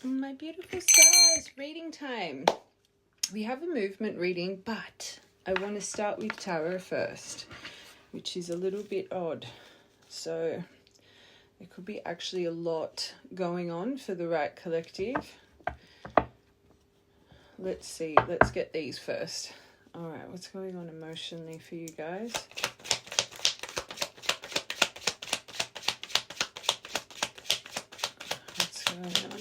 My beautiful stars, reading time. We have a movement reading, but I want to start with tarot first, which is a little bit odd. So there could be actually a lot going on for the right collective. Let's see, let's get these first. All right, what's going on emotionally for you guys? What's going on?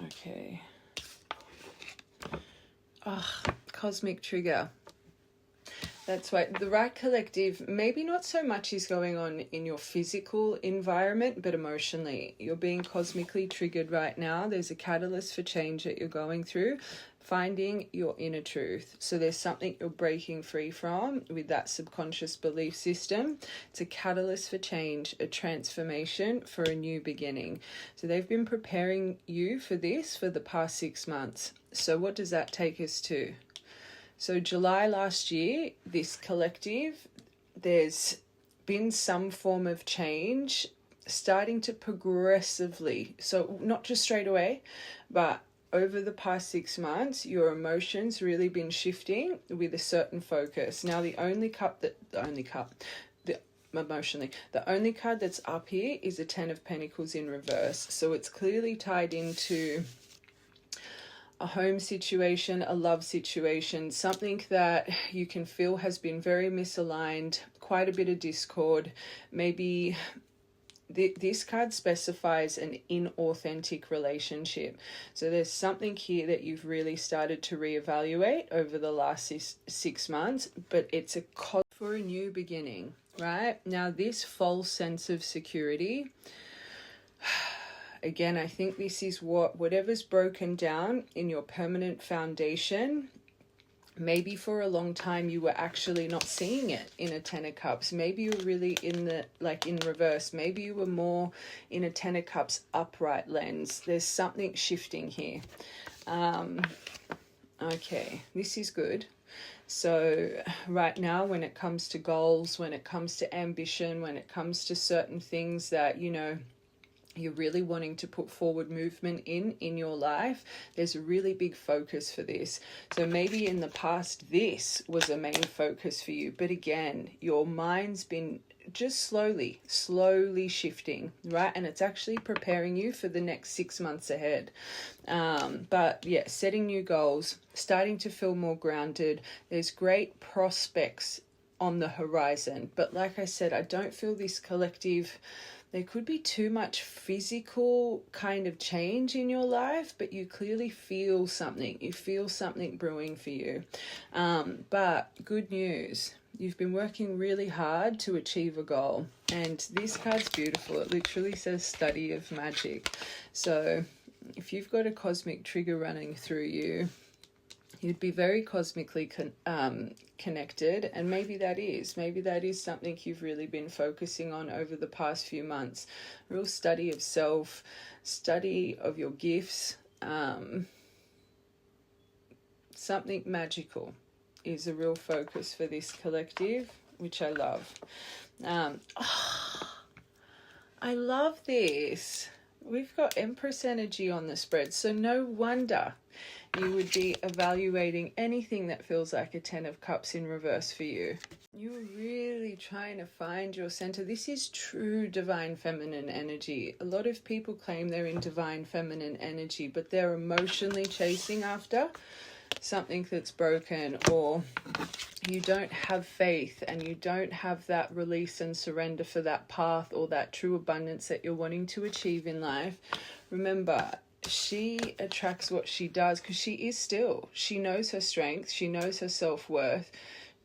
Okay. Cosmic trigger. That's right. The right collective, maybe not so much is going on in your physical environment, but emotionally. You're being cosmically triggered right now. There's a catalyst for change that you're going through, finding your inner truth. So there's something you're breaking free from with that subconscious belief system. It's a catalyst for change, a transformation for a new beginning. So they've been preparing you for this for the past 6 months. So what does that take us to? So July last year, this collective, there's been some form of change starting to progressively, so not just straight away, but over the past 6 months, your emotions really been shifting with a certain focus. Now, the only card that's up here is a 10 of Pentacles in reverse. So it's clearly tied into a home situation, a love situation, something that you can feel has been very misaligned, quite a bit of discord. Maybe this card specifies an inauthentic relationship. So there's something here that you've really started to reevaluate over the last 6 months, but it's a cause for a new beginning, right? Now, this false sense of security, again, I think this is whatever's broken down in your permanent foundation. Maybe for a long time you were actually not seeing it in a 10 of Cups. Maybe you were really in reverse. Maybe you were more in a 10 of Cups upright lens. There's something shifting here. Okay, this is good. So right now, when it comes to goals, when it comes to ambition, when it comes to certain things that, you're really wanting to put forward movement in your life, there's a really big focus for this. So maybe in the past this was a main focus for you, but again, your mind's been just slowly shifting, right? And it's actually preparing you for the next 6 months ahead. But yeah, setting new goals, starting to feel more grounded. There's great prospects on the horizon, but like I said, I don't feel this collective, there could be too much physical kind of change in your life, but you clearly feel something. You feel something brewing for you. But good news, you've been working really hard to achieve a goal. And this card's beautiful. It literally says study of magic. So if you've got a cosmic trigger running through you, you'd be very cosmically connected, and maybe that is something you've really been focusing on over the past few months. Real study of self, study of your gifts. Something magical is a real focus for this collective, which I love. I love this. We've got Empress energy on the spread, so no wonder you would be evaluating anything that feels like a 10 of Cups in reverse for you. You're really trying to find your center. This is true divine feminine energy. A lot of people claim they're in divine feminine energy, but they're emotionally chasing after something that's broken, or you don't have faith and you don't have that release and surrender for that path or that true abundance that you're wanting to achieve in life. Remember, she attracts what she does because she is still. She knows her strength. She knows her self-worth.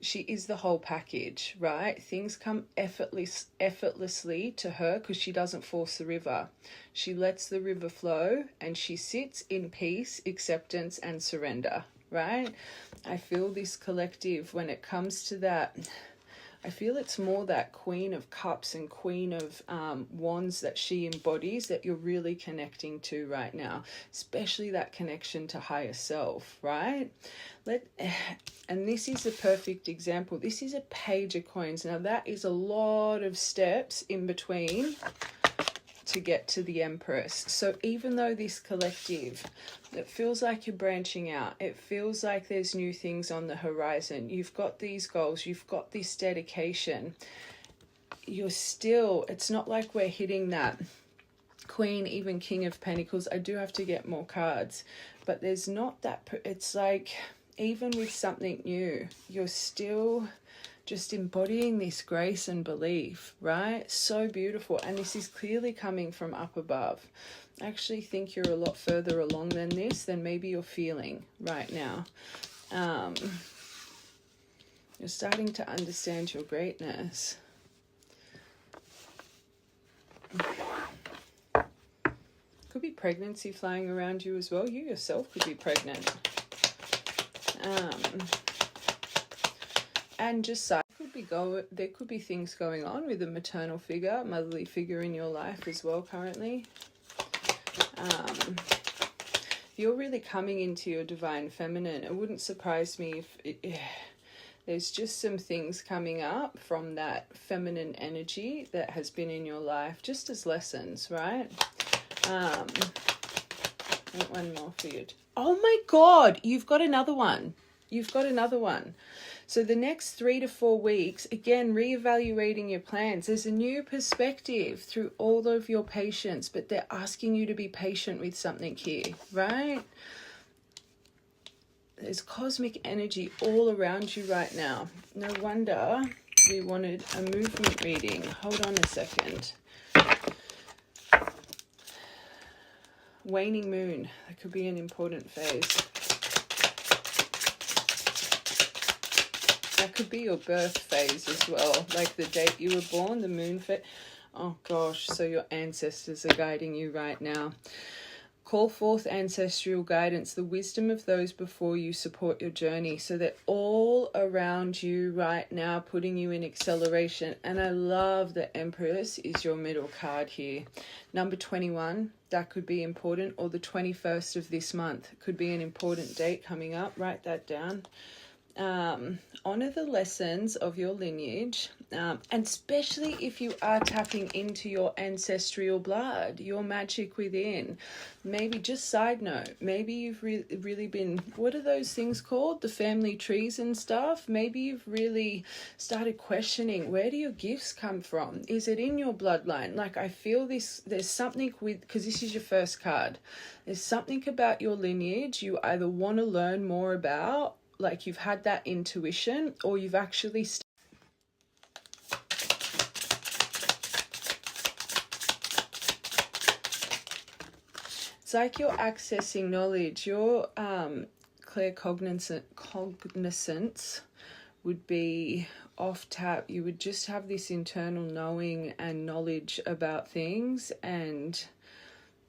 She is the whole package, right? Things come effortlessly to her because she doesn't force the river. She lets the river flow and she sits in peace, acceptance, and surrender, right? I feel this collective, when it comes to that I feel it's more that Queen of Cups and Queen of Wands that she embodies that you're really connecting to right now, especially that connection to higher self, right? And this is a perfect example. This is a Page of Coins. Now that is a lot of steps in between to get to the Empress. So even though this collective, it feels like you're branching out, it feels like there's new things on the horizon, you've got these goals, you've got this dedication, you're still, it's not like we're hitting that Queen, even King of Pentacles. I do have to get more cards, but there's not that, it's like, even with something new, you're still just embodying this grace and belief, right? So beautiful. And this is clearly coming from up above. I actually think you're a lot further along than this, than maybe you're feeling right now. You're starting to understand your greatness. Could be pregnancy flying around you as well. You yourself could be pregnant. And just there could be things going on with a maternal figure, motherly figure in your life as well currently. You're really coming into your divine feminine. It wouldn't surprise me if there's just some things coming up from that feminine energy that has been in your life, just as lessons, right? One more for you. Oh my God, you've got another one. You've got another one. So the next 3 to 4 weeks, again, reevaluating your plans. There's a new perspective through all of your patience, but they're asking you to be patient with something here, right? There's cosmic energy all around you right now. No wonder we wanted a movement reading. Hold on a second. Waning moon. That could be an important phase. That could be your birth phase as well, like the date you were born, the moon phase. Oh gosh, so your ancestors are guiding you right now. Call forth ancestral guidance, the wisdom of those before you support your journey. So they're all around you right now, putting you in acceleration. And I love the Empress is your middle card here. Number 21, that could be important, or the 21st of this month could be an important date coming up. Write that down. Honor the lessons of your lineage, and especially if you are tapping into your ancestral blood, your magic within. Maybe, just side note, maybe you've really been, what are those things called, the family trees and stuff? Maybe you've really started questioning, where do your gifts come from? Is it in your bloodline? Like, I feel this, there's something with, because this is your first card, there's something about your lineage you either want to learn more about, like you've had that intuition, or you've actually it's like you're accessing knowledge. Your cognizance would be off tap. You would just have this internal knowing and knowledge about things, and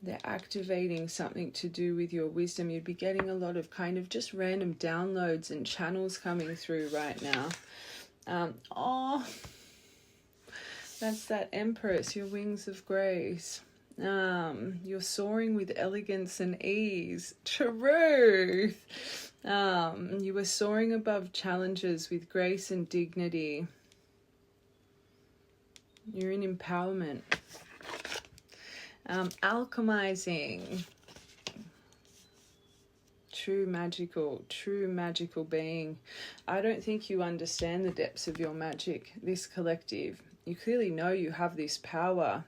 they're activating something to do with your wisdom. You'd be getting a lot of kind of just random downloads and channels coming through right now. That's that Empress, your wings of grace. You're soaring with elegance and ease. Truth. You were soaring above challenges with grace and dignity. You're in empowerment. Alchemizing. True magical being. I don't think you understand the depths of your magic, this collective. You clearly know you have this power,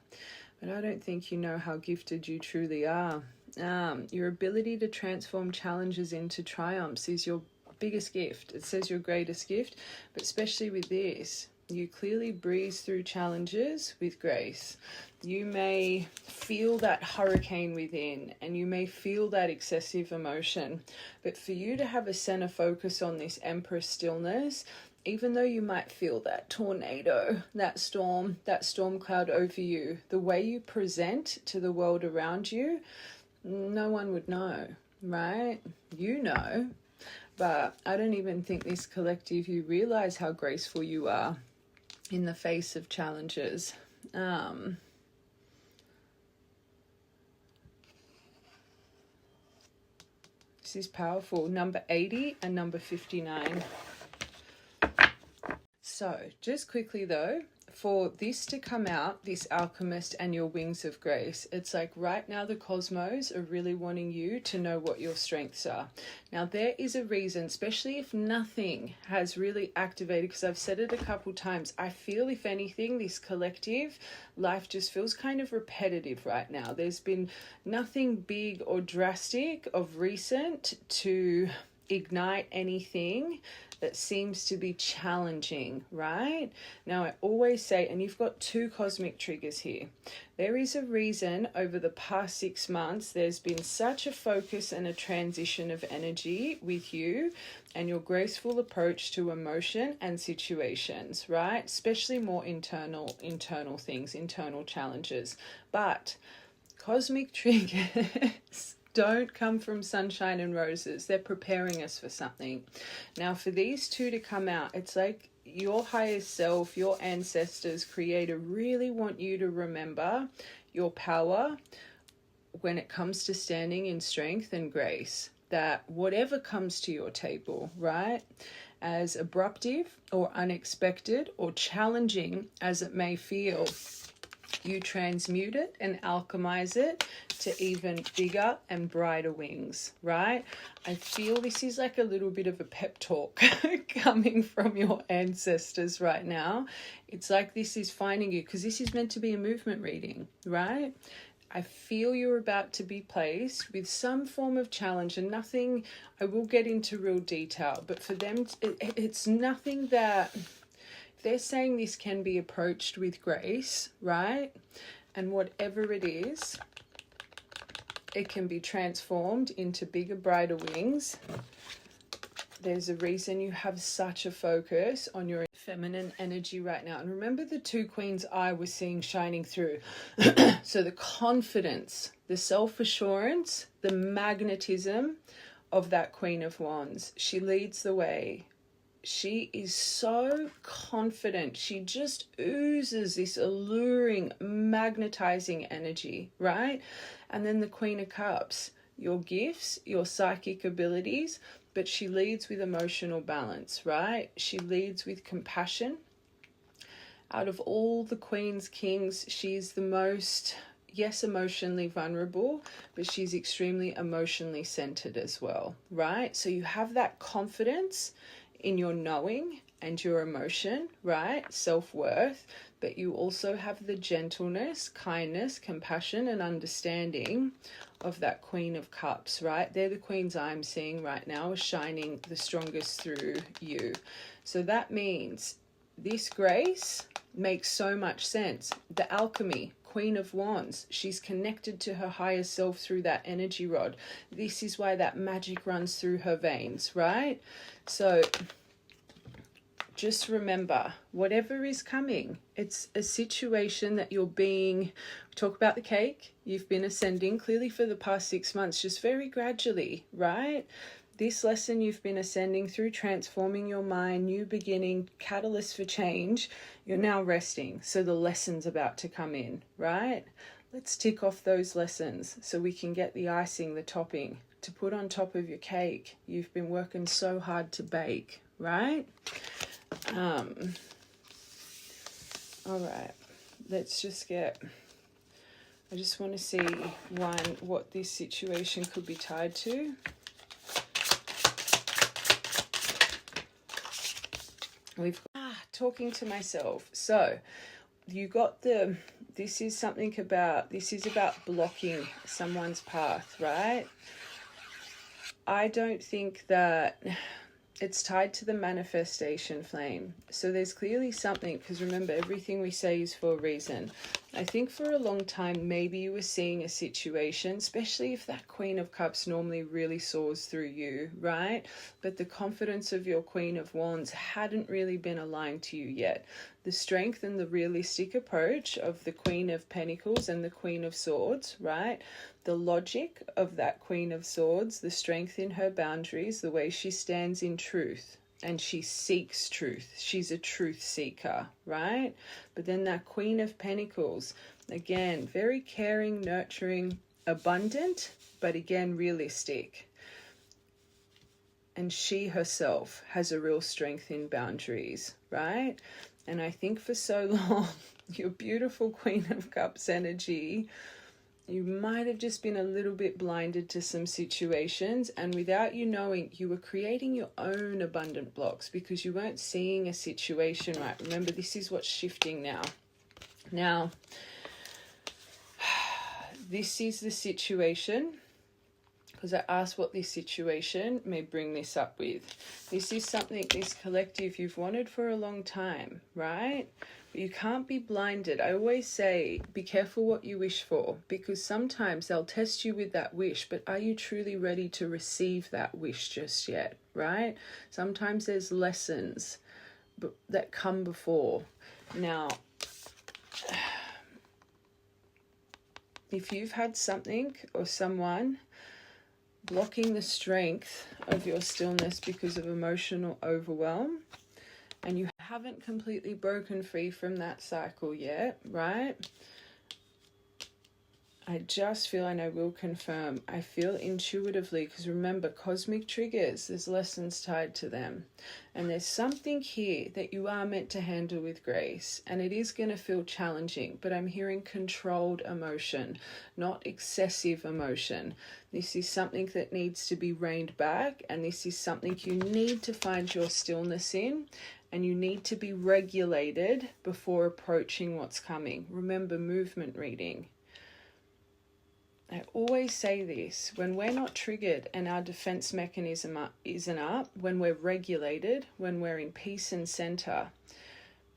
but I don't think you know how gifted you truly are. Your ability to transform challenges into triumphs is your biggest gift. It says your greatest gift, but especially with this, you clearly breeze through challenges with grace. You may feel that hurricane within, and you may feel that excessive emotion, but for you to have a center focus on this Empress stillness, even though you might feel that tornado, that storm cloud over you, the way you present to the world around you, no one would know, right? You know, but I don't even think this collective, you realize how graceful you are. in the face of challenges. This is powerful. Number 80 and number 59. So just quickly though, for this to come out, this Alchemist and your Wings of Grace, it's like right now the cosmos are really wanting you to know what your strengths are. Now there is a reason, especially if nothing has really activated, because I've said it a couple times, I feel if anything, this collective life just feels kind of repetitive right now. There's been nothing big or drastic of recent to ignite anything that seems to be challenging, right? Now, I always say, and you've got two cosmic triggers here. There is a reason over the past 6 months, there's been such a focus and a transition of energy with you and your graceful approach to emotion and situations, right? Especially more internal things, internal challenges. But cosmic triggers don't come from sunshine and roses. They're preparing us for something. Now, for these two to come out, it's like your higher self, your ancestors, creator really want you to remember your power when it comes to standing in strength and grace. That whatever comes to your table, right, as abruptive or unexpected or challenging as it may feel, you transmute it and alchemize it to even bigger and brighter wings, right? I feel this is like a little bit of a pep talk coming from your ancestors right now. It's like this is finding you, because this is meant to be a movement reading, right? I feel you're about to be placed with some form of challenge, and nothing, I will get into real detail, but for them, it's nothing that, they're saying this can be approached with grace, right? And whatever it is, it can be transformed into bigger, brighter wings. There's a reason you have such a focus on your feminine energy right now. And remember the two queens I was seeing shining through. So the confidence, the self-assurance, the magnetism of that Queen of Wands. She leads the way. She is so confident. She just oozes this alluring, magnetizing energy, right? And then the Queen of Cups, your gifts, your psychic abilities, but she leads with emotional balance, right? She leads with compassion. Out of all the queens, kings, she's the most, yes, emotionally vulnerable, but she's extremely emotionally centered as well, right? So you have that confidence in your knowing and your emotion, right? Self-worth, but you also have the gentleness, kindness, compassion, and understanding of that Queen of Cups, right? They're the queens I'm seeing right now are shining the strongest through you. So that means this grace makes so much sense. The alchemy, Queen of Wands, she's connected to her higher self through that energy rod. This is why that magic runs through her veins, right? So just remember, whatever is coming, it's a situation that you're being, talk about the cake, you've been ascending clearly for the past 6 months, just very gradually, right? This lesson you've been ascending through, transforming your mind, new beginning, catalyst for change. You're now resting. So the lesson's about to come in, right? Let's tick off those lessons so we can get the icing, the topping, to put on top of your cake. You've been working so hard to bake, right? All right, let's just get, I just want to see what this situation could be tied to. We've talking to myself. So you got this is about blocking someone's path, right? I don't think that it's tied to the manifestation flame. So there's clearly something, because remember, everything we say is for a reason. I think for a long time, maybe you were seeing a situation, especially if that Queen of Cups normally really soars through you, right? But the confidence of your Queen of Wands hadn't really been aligned to you yet. The strength and the realistic approach of the Queen of Pentacles and the Queen of Swords, right? The logic of that Queen of Swords, the strength in her boundaries, the way she stands in truth, and she seeks truth. She's a truth seeker, right? But then that Queen of Pentacles, again, very caring, nurturing, abundant, but again, realistic. And she herself has a real strength in boundaries, right? And I think for so long, your beautiful Queen of Cups energy, you might have just been a little bit blinded to some situations, and without you knowing, you were creating your own abundant blocks because you weren't seeing a situation right. Remember, this is what's shifting now. Now, this is the situation, because I asked what this situation may bring this up with. This is something, this collective, you've wanted for a long time, right? But you can't be blinded. I always say, be careful what you wish for, because sometimes they'll test you with that wish, but are you truly ready to receive that wish just yet, right? Sometimes there's lessons that come before. Now, if you've had something or someone blocking the strength of your stillness because of emotional overwhelm, and you haven't completely broken free from that cycle yet, right? I just feel, and I will confirm, I feel intuitively, because remember, cosmic triggers, there's lessons tied to them. And there's something here that you are meant to handle with grace. And it is going to feel challenging, but I'm hearing controlled emotion, not excessive emotion. This is something that needs to be reined back, and this is something you need to find your stillness in, and you need to be regulated before approaching what's coming. Remember, movement reading. I always say this, when we're not triggered and our defense mechanism isn't up, when we're regulated, when we're in peace and center,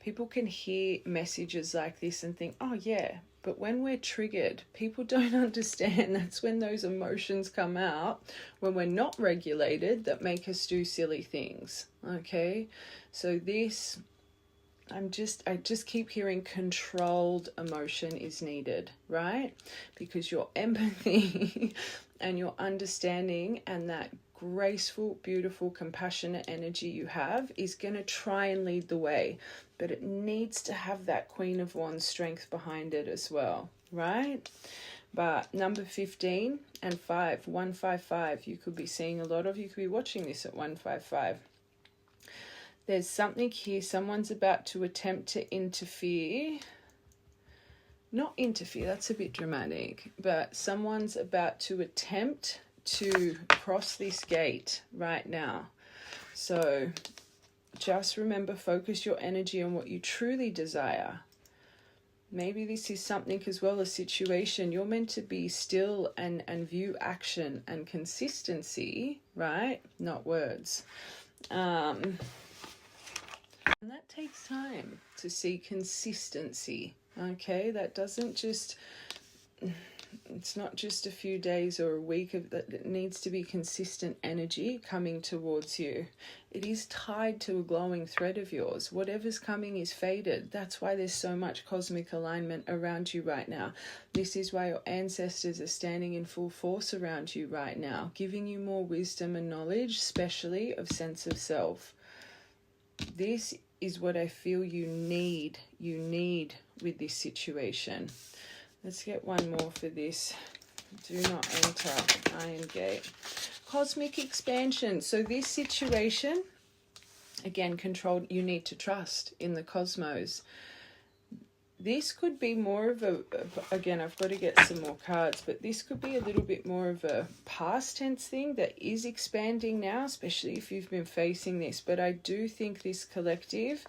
people can hear messages like this and think, oh yeah, but when we're triggered, people don't understand. That's when those emotions come out, when we're not regulated, that make us do silly things, okay? So this, I just keep hearing controlled emotion is needed, right? Because your empathy and your understanding and that graceful, beautiful, compassionate energy you have is going to try and lead the way. But it needs to have that Queen of Wands strength behind it as well, right? But number 15 and 5, 155, you could be seeing a lot of, you could be watching this at 155. There's something here, someone's about to attempt to interfere. Not interfere, that's a bit dramatic, but someone's about to attempt to cross this gate right now. So just remember, focus your energy on what you truly desire. Maybe this is something as well, a situation. You're meant to be still and view action and consistency, right? Not words. And that takes time to see consistency, okay? That doesn't just, it's not just a few days or a week of that. It needs to be consistent energy coming towards you. It is tied to a glowing thread of yours. Whatever's coming is faded. That's why there's so much cosmic alignment around you right now. This is why your ancestors are standing in full force around you right now, giving you more wisdom and knowledge, especially of sense of self. This is what I feel you need with this situation. Let's get one more for this. Do not enter Iron Gate. Cosmic expansion. So this situation, again, controlled, you need to trust in the cosmos. This could be more of a, again, I've got to get some more cards, but this could be a little bit more of a past tense thing that is expanding now, especially if you've been facing this. But I do think this collective,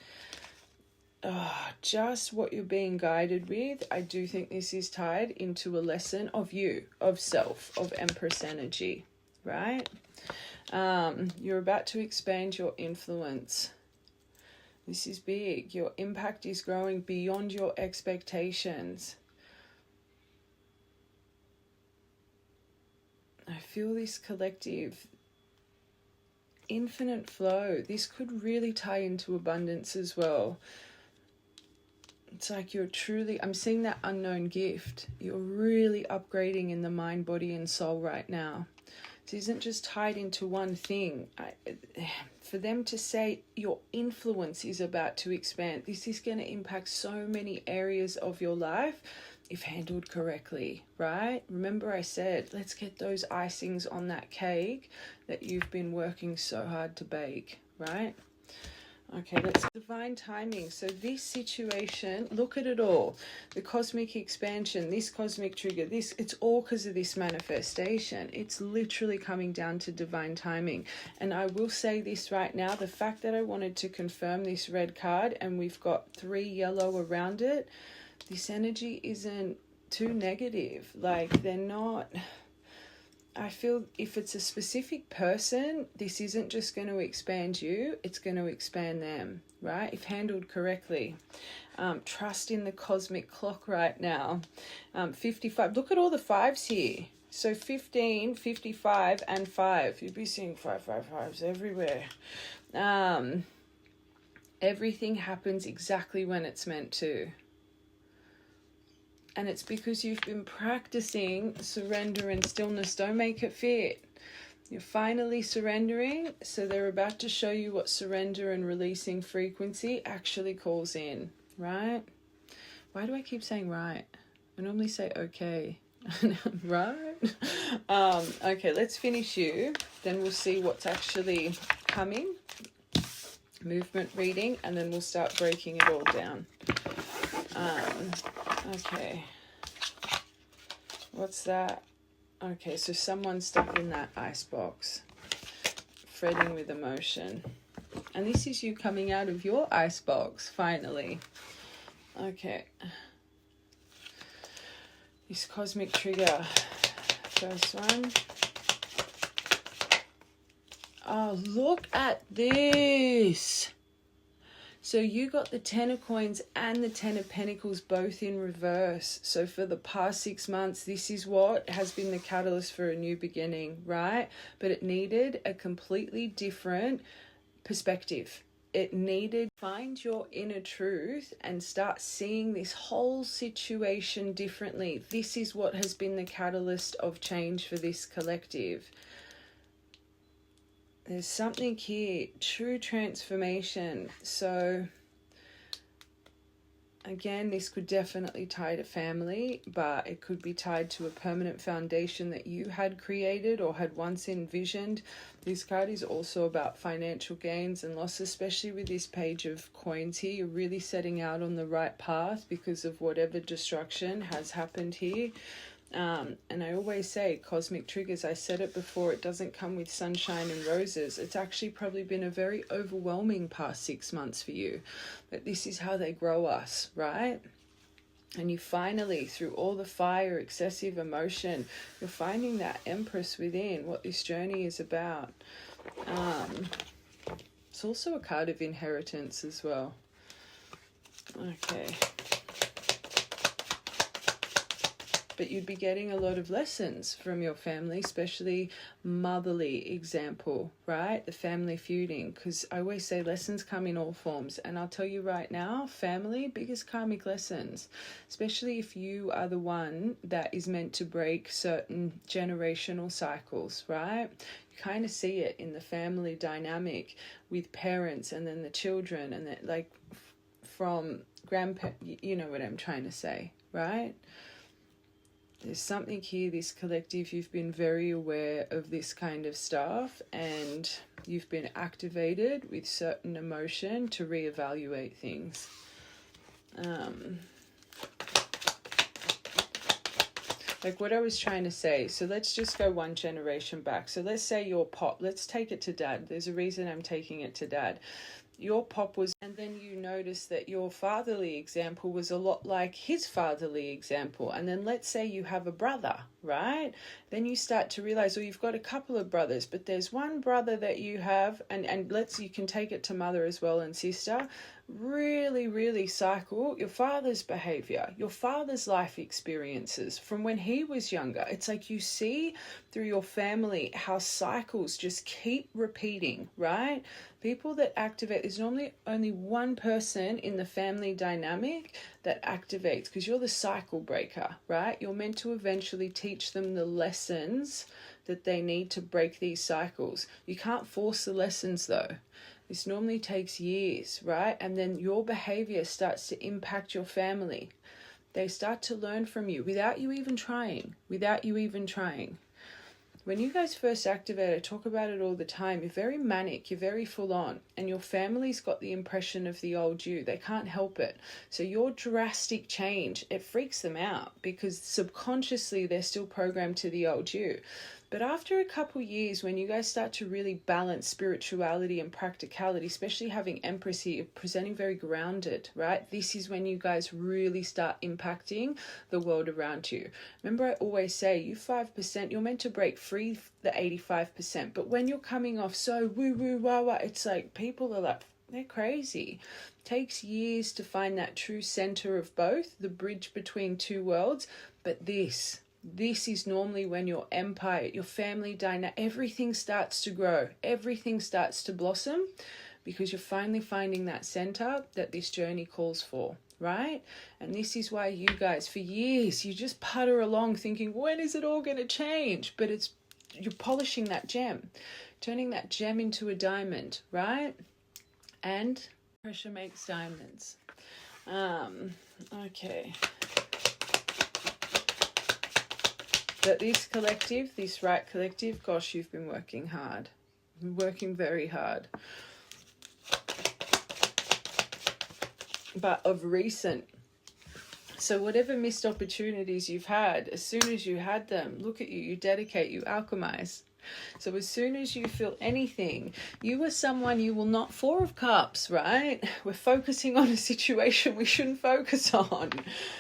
just what you're being guided with, I do think this is tied into a lesson of you, of self, of Empress energy, right? You're about to expand your influence. This is big. Your impact is growing beyond your expectations. I feel this collective infinite flow. This could really tie into abundance as well. It's like you're truly, I'm seeing that unknown gift. You're really upgrading in the mind, body, and soul right now. It isn't just tied into one thing. For them to say your influence is about to expand, this is going to impact so many areas of your life if handled correctly, right? Remember I said, let's get those icings on that cake that you've been working so hard to bake, right? Okay, let's divine timing. So this situation, look at it all. The cosmic expansion, this cosmic trigger, this, it's all because of this manifestation. It's literally coming down to divine timing. And I will say this right now, the fact that I wanted to confirm this red card and we've got 3 yellow around it, this energy isn't too negative. Like, they're not... I feel if it's a specific person, this isn't just going to expand you, it's going to expand them, right? If handled correctly. Trust in the cosmic clock right now. 55, look at all the 5s here. So 15, 55, and 5. You'd be seeing 555s everywhere. Everything happens exactly when it's meant to. And it's because you've been practicing surrender and stillness. Don't make it fit. You're finally surrendering, so they're about to show you what surrender and releasing frequency actually calls in, right? Why do I keep saying right? I normally say okay. Right? Okay, let's finish you. Then we'll see what's actually coming. Movement reading, and then we'll start breaking it all down. Okay, what's that? Okay, so someone's stuck in that icebox, fretting with emotion. And this is you coming out of your icebox, finally. Okay. This cosmic trigger. First one. Oh, look at this. So you got the 10 of coins and the 10 of pentacles both in reverse. So for the past 6 months, this is what has been the catalyst for a new beginning, right? But it needed a completely different perspective. It needed to find your inner truth and start seeing this whole situation differently. This is what has been the catalyst of change for this collective. There's something here, true transformation. So again, this could definitely tie to family, but it could be tied to a permanent foundation that you had created or had once envisioned. This card is also about financial gains and loss, especially with this page of coins here. You're really setting out on the right path because of whatever destruction has happened here. And I always say cosmic triggers, I said it before, it doesn't come with sunshine and roses. It's actually probably been a very overwhelming past 6 months for you. But this is how they grow us, right? And you finally, through all the fire, excessive emotion, you're finding that Empress within, what this journey is about. It's also a card of inheritance as well. Okay. But you'd be getting a lot of lessons from your family, especially motherly example, right? The family feuding, because I always say lessons come in all forms. And I'll tell you right now, family, biggest karmic lessons, especially if you are the one that is meant to break certain generational cycles, right? You kind of see it in the family dynamic with parents and then the children and then like from grandparents, you know what I'm trying to say, right? There's something here, this collective, you've been very aware of this kind of stuff and you've been activated with certain emotion to reevaluate things. Like what I was trying to say, so let's just go one generation back. So let's say your pop, let's take it to dad. There's a reason I'm taking it to dad. Your pop was, and then you notice that your fatherly example was a lot like his fatherly example. And then let's say you have a brother, right? Then you start to realize, well, you've got a couple of brothers, but there's one brother that you have, and you can take it to mother as well and sister, really cycle your father's behavior, your father's life experiences from when he was younger. It's like you see through your family how cycles just keep repeating, right? People that activate, there's normally only one person in the family dynamic that activates because you're the cycle breaker, right? You're meant to eventually teach them the lessons that they need to break these cycles. You can't force the lessons though. This normally takes years, right? And then your behavior starts to impact your family. They start to learn from you without you even trying, When you guys first activate, I talk about it all the time, you're very manic, you're very full on, and your family's got the impression of the old you. They can't help it. So your drastic change, it freaks them out because subconsciously they're still programmed to the old you. But after a couple years, when you guys start to really balance spirituality and practicality, especially having Empress here, presenting very grounded, right? This is when you guys really start impacting the world around you. Remember, I always say, you 5%, you're meant to break free the 85%. But when you're coming off so woo-woo, wah-wah, it's like people are like, they're crazy. It takes years to find that true center of both, the bridge between two worlds. But this is normally when your empire, your family dynamic, everything starts to grow, everything starts to blossom, because you're finally finding that center that this journey calls for, right? And this is why you guys, for years, you just putter along thinking, when is it all going to change? But you're polishing that gem, turning that gem into a diamond, right? And pressure makes diamonds. Okay. But this collective, this right collective, gosh, you've been working hard. Working very hard. But of recent. So whatever missed opportunities you've had, as soon as you had them, look at you, you dedicate, you alchemize. So as soon as you feel anything, you are someone you will not. 4 of Cups, right? We're focusing on a situation we shouldn't focus on.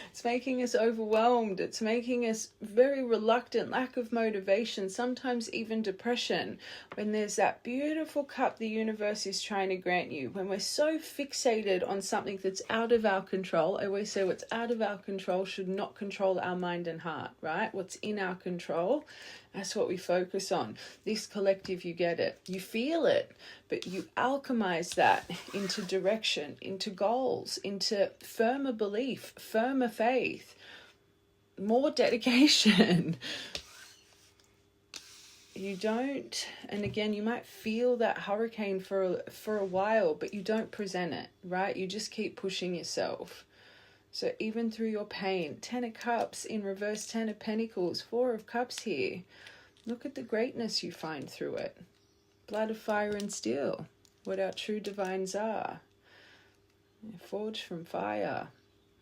It's making us overwhelmed. It's making us very reluctant, lack of motivation, sometimes even depression. When there's that beautiful cup the universe is trying to grant you, when we're so fixated on something that's out of our control, I always say what's out of our control should not control our mind and heart, right? What's in our control, that's what we focus on. This collective, you get it. You feel it, but you alchemize that into direction, into goals, into firmer belief, firmer faith, more dedication. You don't, and again, you might feel that hurricane for a while, but you don't present it, right? You just keep pushing yourself. So even through your pain, 10 of Cups in reverse, 10 of Pentacles, 4 of Cups here. Look at the greatness you find through it. Blood of fire and steel, what our true divines are. Forged from fire.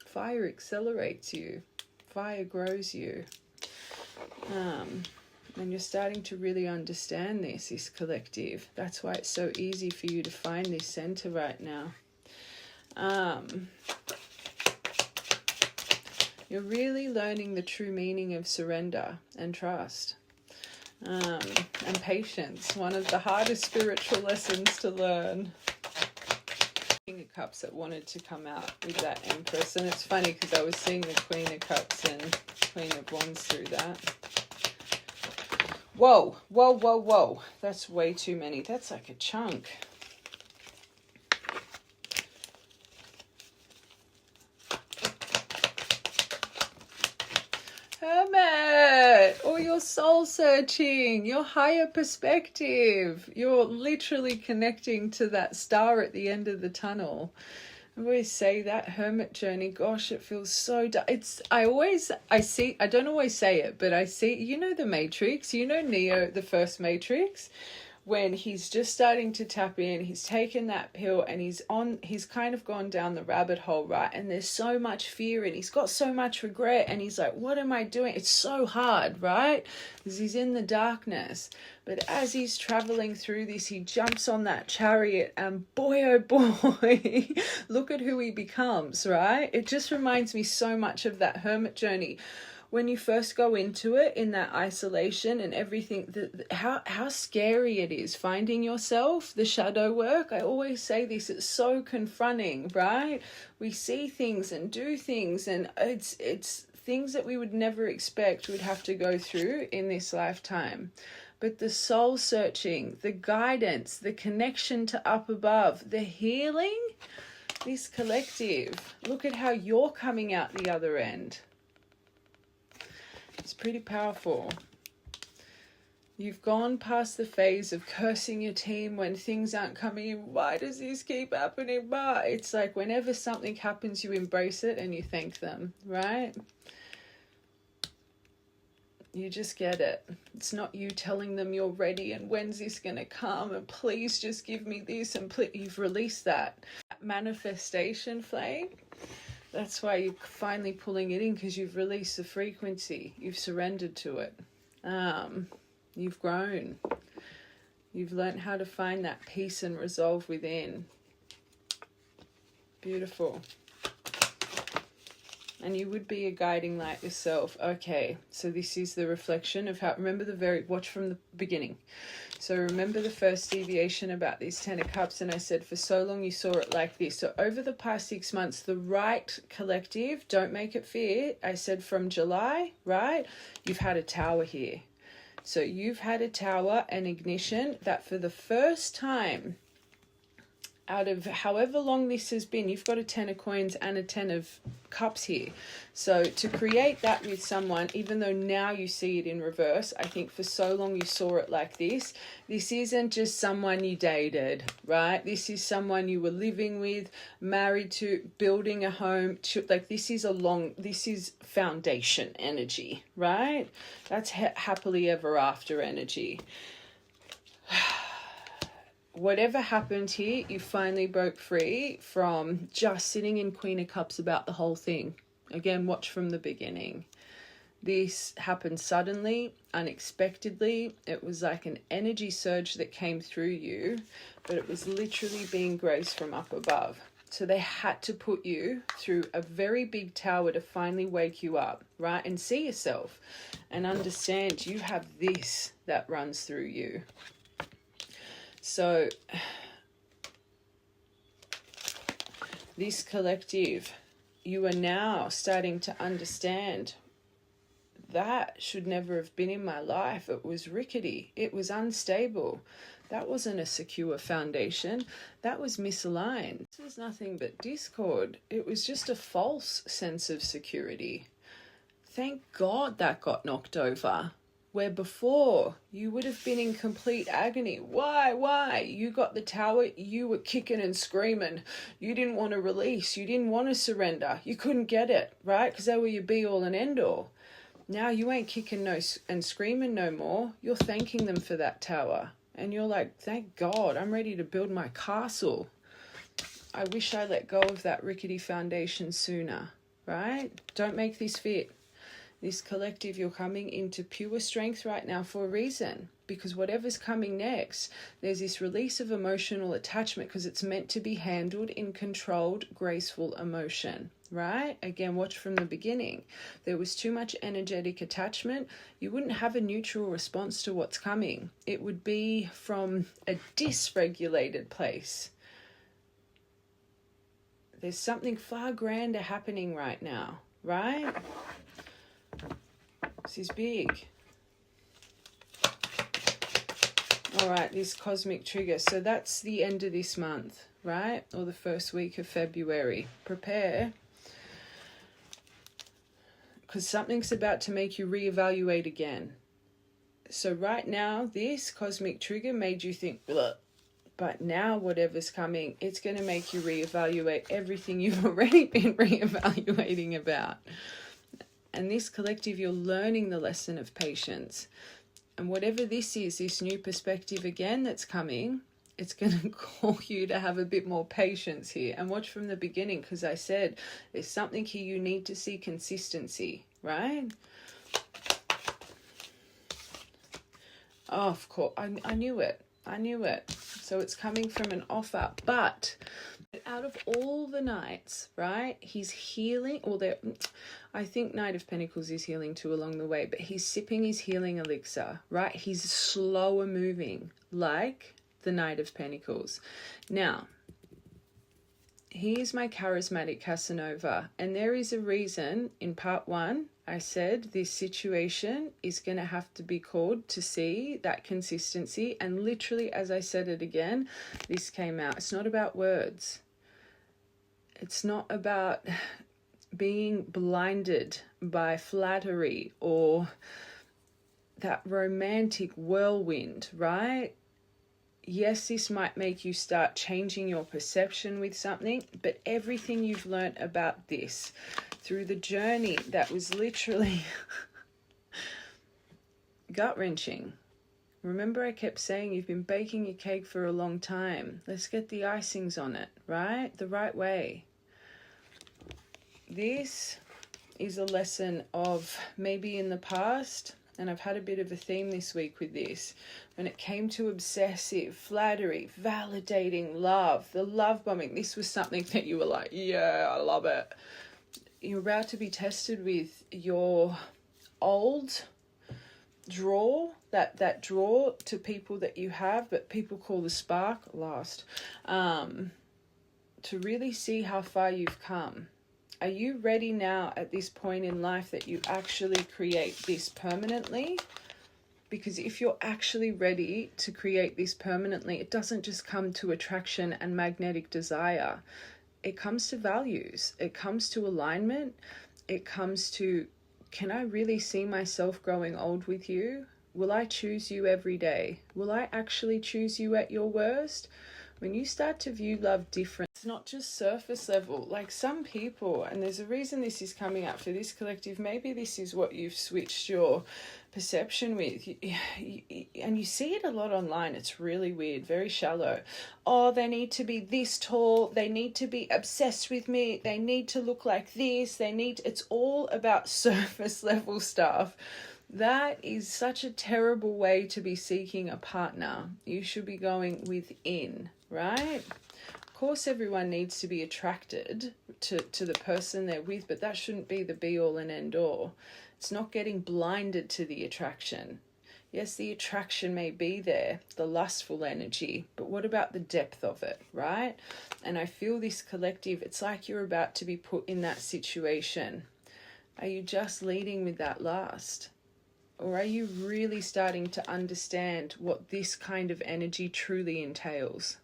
Fire accelerates you. Fire grows you. And you're starting to really understand this collective. That's why it's so easy for you to find this center right now. You're really learning the true meaning of surrender and trust. And patience, one of the hardest spiritual lessons to learn. King of Cups that wanted to come out with that Empress, and it's funny because I was seeing the Queen of Cups and Queen of Wands through that. Whoa, whoa, whoa, whoa, that's way too many. That's like a chunk. Hermit, or your soul searching, your higher perspective. You're literally connecting to that star at the end of the tunnel. I always say that Hermit journey, gosh, it feels so I don't always say it, but I see, you know, the Matrix, you know, Neo, the first Matrix, when he's just starting to tap in, he's taken that pill and he's kind of gone down the rabbit hole, right? And there's so much fear and he's got so much regret and he's like, what am I doing? It's so hard, right? Because he's in the darkness. But as he's traveling through this, he jumps on that chariot and boy, oh boy, look at who he becomes, right? It just reminds me so much of that Hermit journey. When you first go into it in that isolation and everything, how scary it is finding yourself, the shadow work. I always say this, it's so confronting, right? We see things and do things and it's things that we would never expect we'd have to go through in this lifetime. But the soul searching, the guidance, the connection to up above, the healing, this collective, look at how you're coming out the other end. It's pretty powerful. You've gone past the phase of cursing your team when things aren't coming in. Why does this keep happening? But it's like whenever something happens, you embrace it and you thank them, right? You just get it. It's not you telling them you're ready and when's this going to come and please just give me this and please. You've released that manifestation flame. That's why you're finally pulling it in, because you've released the frequency. You've surrendered to it. You've grown. You've learned how to find that peace and resolve within. Beautiful. And you would be a guiding light yourself. Okay, so this is the reflection of how, remember watch from the beginning. So remember the first deviation about these 10 of Cups, and I said for so long you saw it like this. So over the past 6 months, the right collective, don't make it fear. I said from July, right? You've had a tower here. So you've had a tower and ignition that for the first time out of however long this has been, you've got a 10 of coins and a 10 of cups here. So to create that with someone, even though now you see it in reverse, I think for so long you saw it like this. This isn't just someone you dated, right? This is someone you were living with, married to, building a home. Like this is foundation energy, right? That's happily ever after energy. Whatever happened here, you finally broke free from just sitting in Queen of Cups about the whole thing. Again, watch from the beginning. This happened suddenly, unexpectedly. It was like an energy surge that came through you, but it was literally being graced from up above. So they had to put you through a very big tower to finally wake you up, right? And see yourself and understand you have this that runs through you. So this collective, you are now starting to understand that should never have been in my life. It was rickety. It was unstable. That wasn't a secure foundation. That was misaligned. This was nothing but discord. It was just a false sense of security. Thank God that got knocked over. Where before you would have been in complete agony. Why? You got the tower, you were kicking and screaming. You didn't want to release. You didn't want to surrender. You couldn't get it, right? Because they were your be all and end all. Now you ain't kicking and screaming no more. You're thanking them for that tower. And you're like, thank God, I'm ready to build my castle. I wish I let go of that rickety foundation sooner, right? Don't make this fit. This collective, you're coming into pure strength right now for a reason, because whatever's coming next, there's this release of emotional attachment because it's meant to be handled in controlled, graceful emotion, right? Again, watch from the beginning. There was too much energetic attachment. You wouldn't have a neutral response to what's coming. It would be from a dysregulated place. There's something far grander happening right now, right? This is big. All right, this cosmic trigger. So that's the end of this month, right? Or the first week of February. Prepare. Because something's about to make you reevaluate again. So right now, this cosmic trigger made you think, ugh. But now whatever's coming, it's going to make you reevaluate everything you've already been reevaluating about. And this collective, you're learning the lesson of patience. And whatever this is, this new perspective again that's coming, it's going to call you to have a bit more patience here. And watch from the beginning, because I said there's something here you need to see consistency, right? Oh, of course. I knew it. I knew it. So it's coming from an offer. But out of all the knights, right, he's healing, I think Knight of Pentacles is healing too along the way, but he's sipping his healing elixir, right? He's slower moving, like the Knight of Pentacles. Now, here's my charismatic Casanova, and there is a reason. In part 1, I said this situation is going to have to be called to see that consistency, and literally, as I said it again, this came out. It's not about words. It's not about being blinded by flattery or that romantic whirlwind, right? Yes, this might make you start changing your perception with something, but everything you've learnt about this through the journey that was literally gut-wrenching. Remember, I kept saying you've been baking your cake for a long time. Let's get the icings on it, right? The right way. This is a lesson of maybe in the past, and I've had a bit of a theme this week with this, when it came to obsessive, flattery, validating love, the love bombing, this was something that you were like, yeah, I love it. You're about to be tested with your old draw, that draw to people that you have, but people call the spark lost, to really see how far you've come. Are you ready now at this point in life that you actually create this permanently? Because if you're actually ready to create this permanently, it doesn't just come to attraction and magnetic desire. It comes to values. It comes to alignment. It comes to, can I really see myself growing old with you? Will I choose you every day? Will I actually choose you at your worst? When you start to view love different, it's not just surface level. Like some people, and there's a reason this is coming up for this collective, maybe this is what you've switched your perception with. And you see it a lot online. It's really weird, very shallow. Oh, they need to be this tall. They need to be obsessed with me. They need to look like this. It's all about surface level stuff. That is such a terrible way to be seeking a partner. You should be going within, right? Of course, everyone needs to be attracted to the person they're with, but that shouldn't be the be-all and end-all. It's not getting blinded to the attraction. Yes, the attraction may be there, the lustful energy, but what about the depth of it, right? And I feel this collective, it's like you're about to be put in that situation. Are you just leading with that lust? Or are you really starting to understand what this kind of energy truly entails?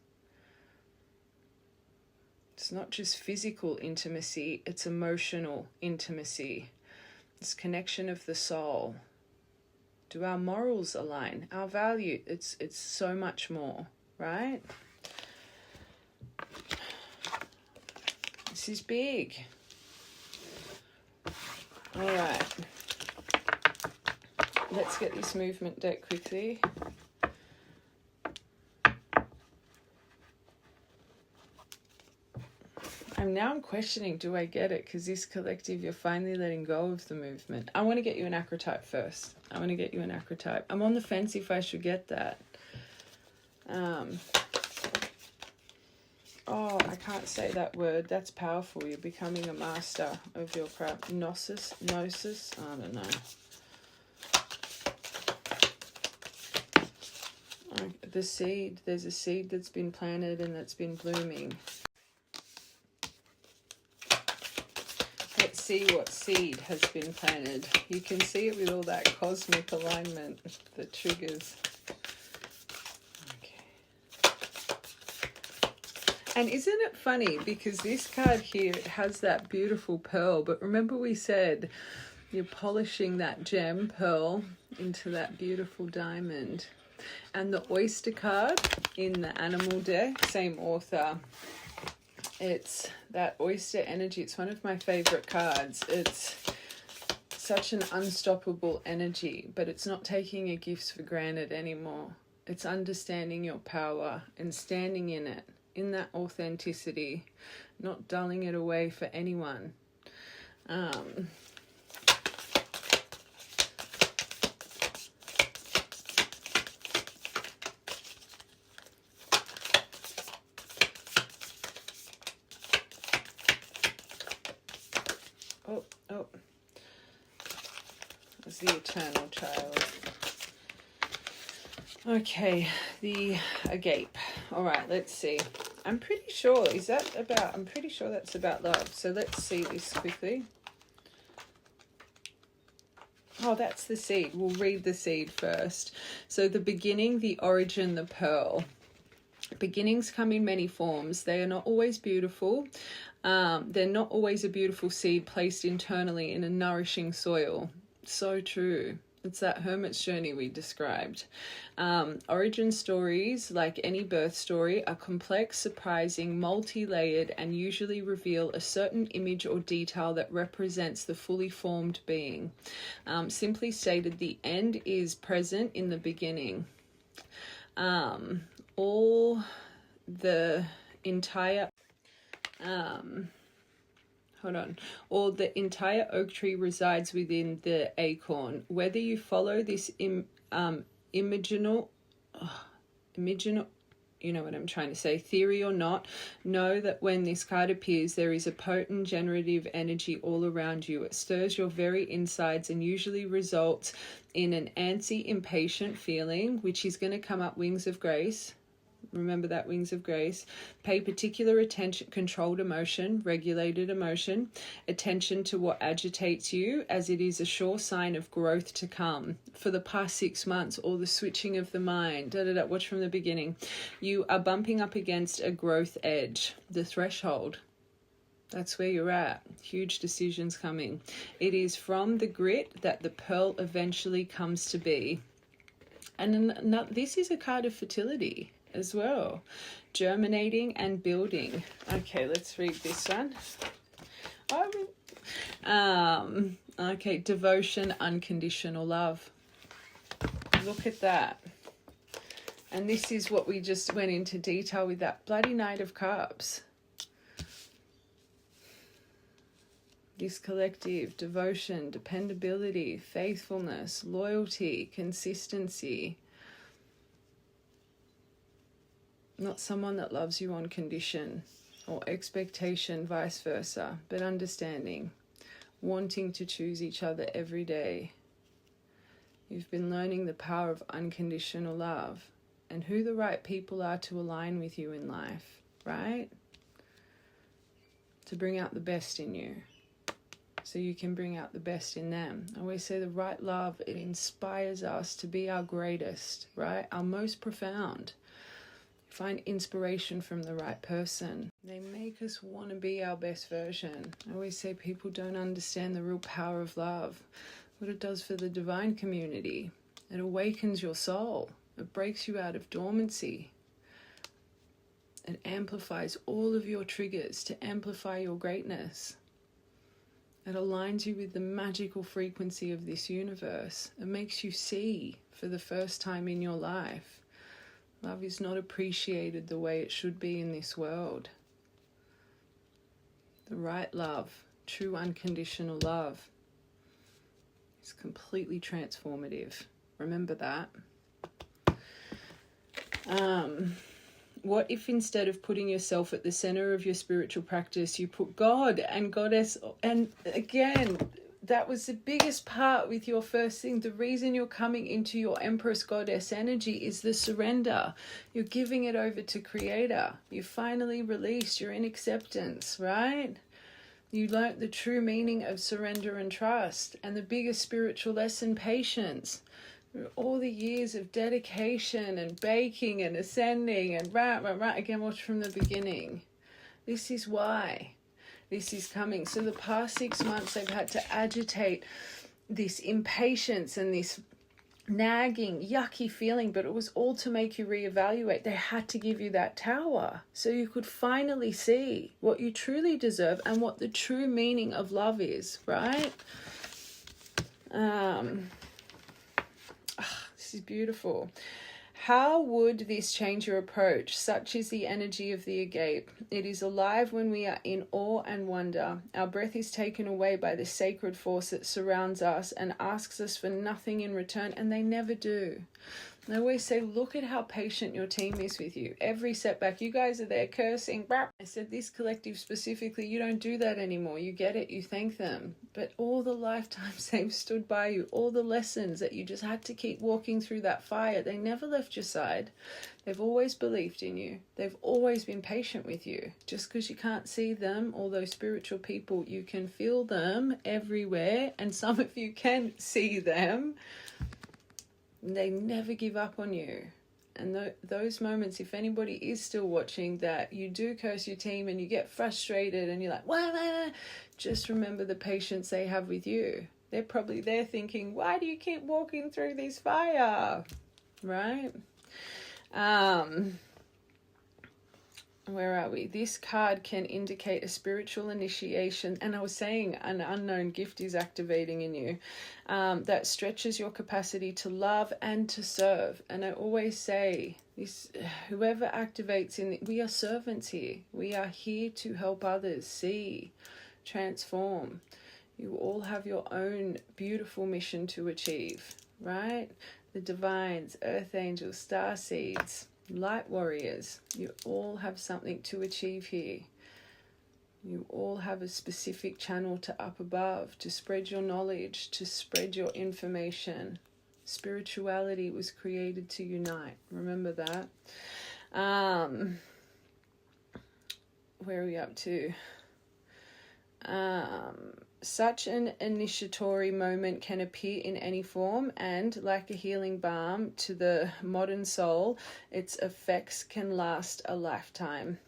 It's not just physical intimacy, it's emotional intimacy. It's connection of the soul. Do our morals align? Our value, it's so much more, right? This is big. All right. Let's get this movement deck quickly. I'm questioning, do I get it? Because this collective, you're finally letting go of the movement. I want to get you an acrotype first. I'm on the fence if I should get that. Oh, I can't say that word. That's powerful. You're becoming a master of your craft. Gnosis? I don't know. The seed, there's a seed that's been planted and that's been blooming. Let's see what seed has been planted. You can see it with all that cosmic alignment that triggers. Okay. And isn't it funny, because this card here, it has that beautiful pearl, but remember we said you're polishing that gem pearl into that beautiful diamond. And the oyster card in the animal deck, same author. It's that oyster energy. It's one of my favorite cards. It's such an unstoppable energy, but it's not taking your gifts for granted anymore. It's understanding your power and standing in it, in that authenticity, not dulling it away for anyone. Oh, it's the eternal child. Okay, the agape. All right, let's see. I'm pretty sure that's about love. So let's see this quickly. Oh, that's the seed. We'll read the seed first. So the beginning, the origin, the pearl. Beginnings come in many forms. They are not always beautiful. They're not always a beautiful seed placed internally in a nourishing soil. So true. It's that hermit's journey we described. Origin stories, like any birth story, are complex, surprising, multi-layered, and usually reveal a certain image or detail that represents the fully formed being. Simply stated, the end is present in the beginning. All the entire or the entire oak tree resides within the acorn. Whether you follow this imaginal, you know what I'm trying to say, theory or not, know that when this card appears, there is a potent generative energy all around you. It stirs your very insides and usually results in an antsy, impatient feeling, which is going to come up wings of grace. Remember that wings of grace. Pay particular attention, controlled emotion, regulated emotion, attention to what agitates you, as it is a sure sign of growth to come. For the past 6 months, all the switching of the mind, watch from the beginning. You are bumping up against a growth edge, the threshold. That's where you're at. Huge decisions coming. It is from the grit that the pearl eventually comes to be. And this is a card of fertility as well. Germinating and building. Okay, let's read this one. Okay, devotion, unconditional love. Look at that. And this is what we just went into detail with that bloody Knight of Cups. This collective, devotion, dependability, faithfulness, loyalty, consistency. Not someone that loves you on condition or expectation, vice versa, but understanding, wanting to choose each other every day. You've been learning the power of unconditional love and who the right people are to align with you in life, right? To bring out the best in you so you can bring out the best in them. I always say the right love, it inspires us to be our greatest, right? Our most profound. Find inspiration from the right person. They make us want to be our best version. I always say people don't understand the real power of love, what it does for the divine community. It awakens your soul. It breaks you out of dormancy. It amplifies all of your triggers to amplify your greatness. It aligns you with the magical frequency of this universe. It makes you see for the first time in your life. Love is not appreciated the way it should be in this world. The right love, true unconditional love, is completely transformative. Remember that. What if instead of putting yourself at the center of your spiritual practice, you put God and Goddess? And again, that was the biggest part with your first thing. The reason you're coming into your Empress Goddess energy is the surrender. You're giving it over to Creator. You finally released. You're in acceptance, right? You learnt the true meaning of surrender and trust. And the biggest spiritual lesson, patience. All the years of dedication and baking and ascending and again, watch from the beginning. This is why this is coming. So the past 6 months they've had to agitate this impatience and this nagging, yucky feeling, but it was all to make you reevaluate. They had to give you that tower so you could finally see what you truly deserve and what the true meaning of love is, right? This is beautiful. How would this change your approach? Such is the energy of the agape. It is alive when we are in awe and wonder. Our breath is taken away by the sacred force that surrounds us and asks us for nothing in return, and they never do. I always say, look at how patient your team is with you. Every setback, you guys are there cursing. I said this collective specifically, you don't do that anymore. You get it, you thank them. But all the lifetimes they've stood by you, all the lessons that you just had to keep walking through that fire, they never left your side. They've always believed in you. They've always been patient with you. Just because you can't see them, all those spiritual people, you can feel them everywhere. And some of you can see them. They never give up on you. And those moments, if anybody is still watching, that you do curse your team and you get frustrated and you're like, wah, wah, just remember the patience they have with you. They're probably there thinking, why do you keep walking through this fire? Right? Where are we? This card can indicate a spiritual initiation. And I was saying an unknown gift is activating in you that stretches your capacity to love and to serve. And I always say this, whoever activates we are servants here. We are here to help others see, transform. You all have your own beautiful mission to achieve, right? The divines, earth angels, star seeds, light warriors, you all have something to achieve here. You all have a specific channel to up above, to spread your knowledge, to spread your information. Spirituality was created to unite. Remember that. Where are we up to? Such an initiatory moment can appear in any form, and like a healing balm to the modern soul, its effects can last a lifetime.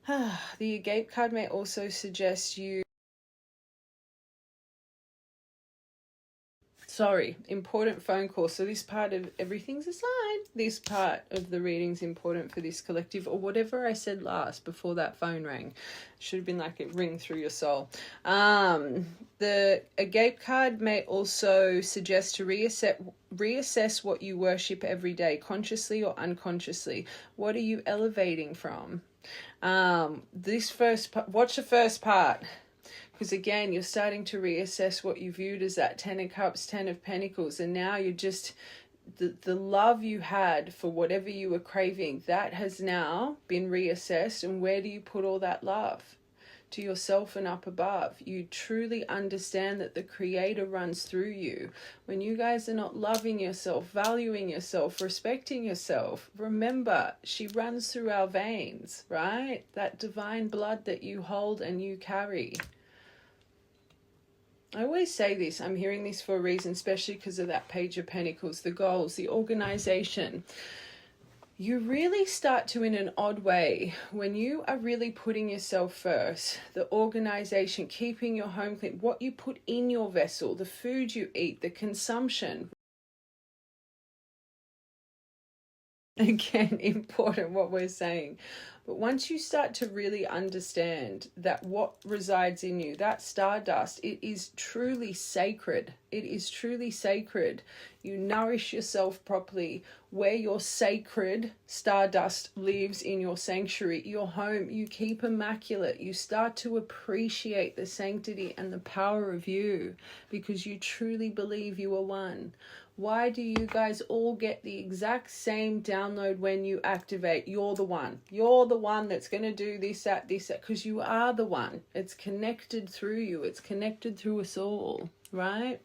The Agape card may also suggest you important phone call. So this part of everything's a sign. This part of the reading's important for this collective, or whatever I said last before that phone rang. Should have been like it ring through your soul. The Agape card may also suggest to reassess what you worship every day, consciously or unconsciously. What are you elevating from? This first part, watch the first part. Because again, you're starting to reassess what you viewed as that 10 of Cups, 10 of Pentacles. And now you're just, the love you had for whatever you were craving, that has now been reassessed. And where do you put all that love? To yourself and up above. You truly understand that the Creator runs through you. When you guys are not loving yourself, valuing yourself, respecting yourself, remember, she runs through our veins, right? That divine blood that you hold and you carry. I always say this, I'm hearing this for a reason, especially because of that Page of Pentacles, the goals, the organization. You really start to, in an odd way, when you are really putting yourself first, the organization, keeping your home clean, what you put in your vessel, the food you eat, the consumption. Again, important what we're saying. But once you start to really understand that what resides in you, that stardust, it is truly sacred. It is truly sacred. You nourish yourself properly. Where your sacred stardust lives in your sanctuary, your home, you keep immaculate. You start to appreciate the sanctity and the power of you because you truly believe you are one. Why do you guys all get the exact same download when you activate? You're the one. You're the one that's going to do this, that, because you are the one. It's connected through you. It's connected through us all, right?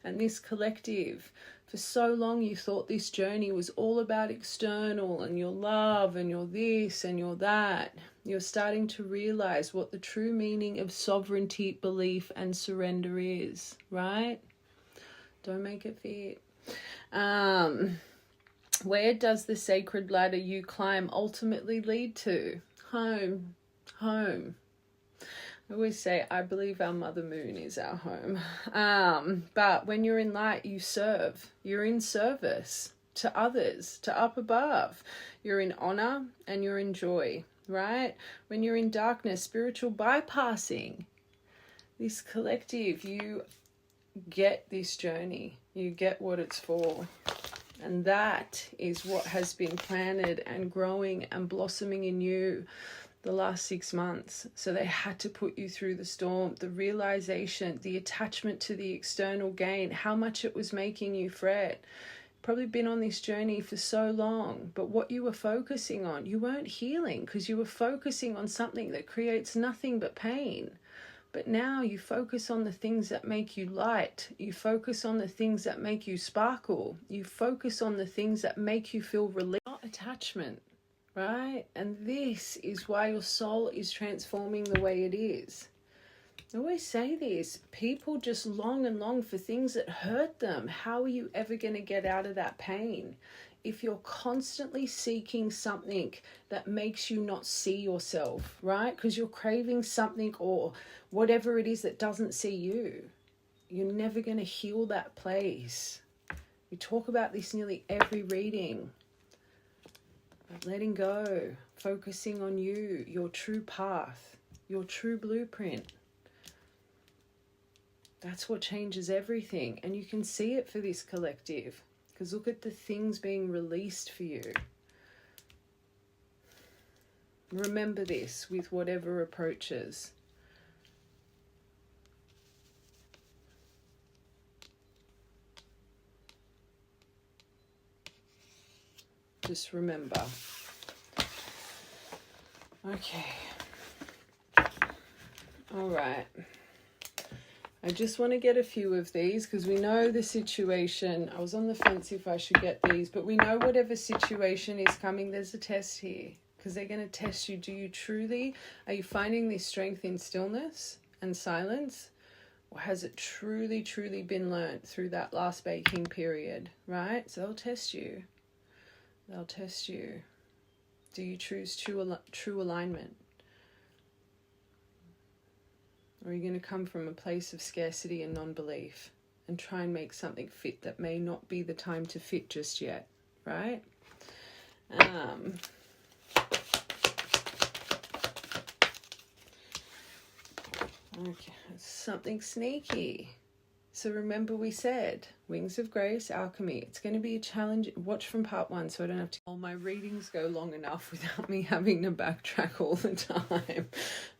And this collective, for so long you thought this journey was all about external and your love and your this and your that. You're starting to realize what the true meaning of sovereignty, belief, and surrender is, right? Don't make it fit. Where does the sacred ladder you climb ultimately lead to? Home. Home. I always say, I believe our Mother Moon is our home. But when you're in light, you serve. You're in service to others, to up above. You're in honor and you're in joy, right? When you're in darkness, spiritual bypassing. This collective, you get this journey. You get what it's for. And that is what has been planted and growing and blossoming in you the last 6 months. So they had to put you through the storm, the realization, the attachment to the external gain, how much it was making you fret. Probably been on this journey for so long, but what you were focusing on, you weren't healing because you were focusing on something that creates nothing but pain. But now you focus on the things that make you light. You focus on the things that make you sparkle. You focus on the things that make you feel relief, not attachment, right? And this is why your soul is transforming the way it is. I always say this, people just long and long for things that hurt them. How are you ever going to get out of that pain? If you're constantly seeking something that makes you not see yourself, right? Because you're craving something or whatever it is that doesn't see you. you're never going to heal that place. We talk about this nearly every reading. But letting go, focusing on you, your true path, your true blueprint. That's what changes everything. And you can see it for this collective. Because look at the things being released for you. Remember this with whatever approaches. Just remember. Okay. All right. I just want to get a few of these because we know the situation. I was on the fence if I should get these, but we know whatever situation is coming, there's a test here because they're going to test you. Are you finding this strength in stillness and silence? Or has it truly, truly been learnt through that last baking period, right? So they'll test you. They'll test you. Do you choose true alignment? Or are you going to come from a place of scarcity and non-belief and try and make something fit that may not be the time to fit just yet, right? Okay, something sneaky. So remember we said, Wings of Grace, Alchemy. It's going to be a challenge. Watch from part 1 so I don't have to... All my readings go long enough without me having to backtrack all the time.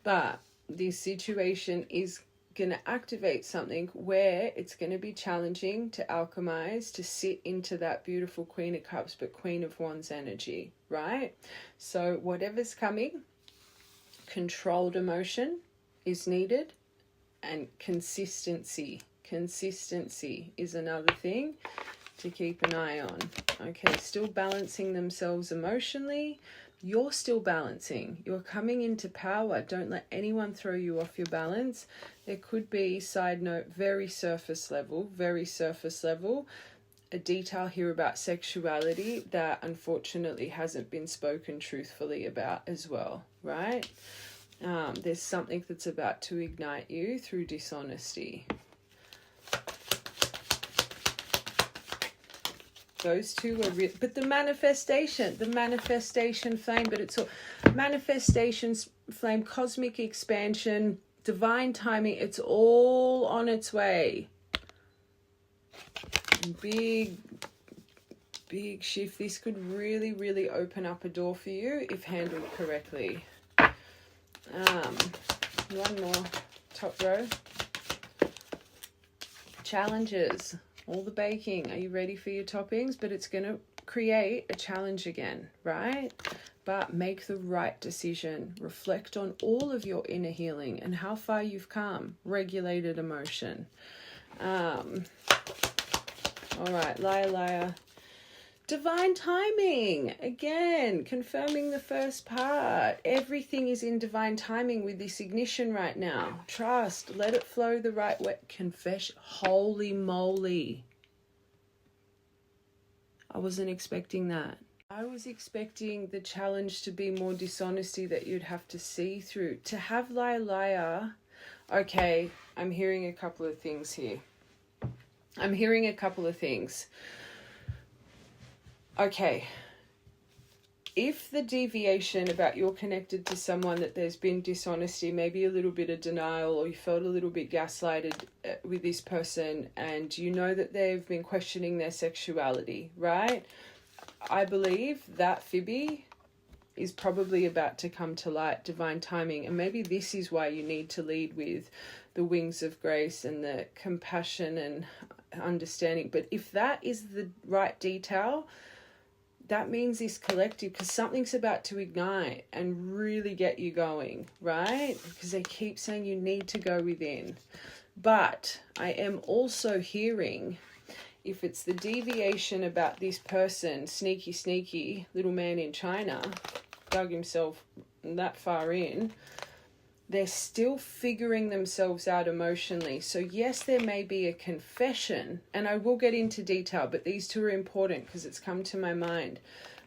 But this situation is going to activate something where it's going to be challenging to alchemize, to sit into that beautiful Queen of Cups, but Queen of Wands energy, right? So whatever's coming, controlled emotion is needed, and consistency is another thing to keep an eye on. Okay, still balancing themselves emotionally. You're still balancing. You're coming into power. Don't let anyone throw you off your balance. There could be, side note, very surface level, a detail here about sexuality that unfortunately hasn't been spoken truthfully about as well, right? There's something that's about to ignite you through dishonesty. Those two are real, but the manifestation flame, but it's all manifestations flame, cosmic expansion, divine timing, it's all on its way. Big shift. This could really, really open up a door for you if handled correctly. One more, top row. Challenges. All the baking. Are you ready for your toppings? But it's going to create a challenge again, right? But make the right decision. Reflect on all of your inner healing and how far you've come. Regulated emotion. All right, liar. Divine timing. Again, confirming the first part. Everything is in divine timing with this ignition right now. Trust. Let it flow the right way. Confession. Holy moly. I wasn't expecting that. I was expecting the challenge to be more dishonesty that you'd have to see through. To have liar. Okay, I'm hearing a couple of things here. Okay, if the deviation about you're connected to someone that there's been dishonesty, maybe a little bit of denial, or you felt a little bit gaslighted with this person, and you know that they've been questioning their sexuality, right? I believe that Phoebe is probably about to come to light, divine timing, and maybe this is why you need to lead with the Wings of Grace and the compassion and understanding. But if that is the right detail, that means this collective, because something's about to ignite and really get you going, right? Because they keep saying you need to go within. But I am also hearing, if it's the deviation about this person, sneaky little man in China, dug himself that far in, they're still figuring themselves out emotionally. So yes, there may be a confession, and I will get into detail, but these two are important because it's come to my mind.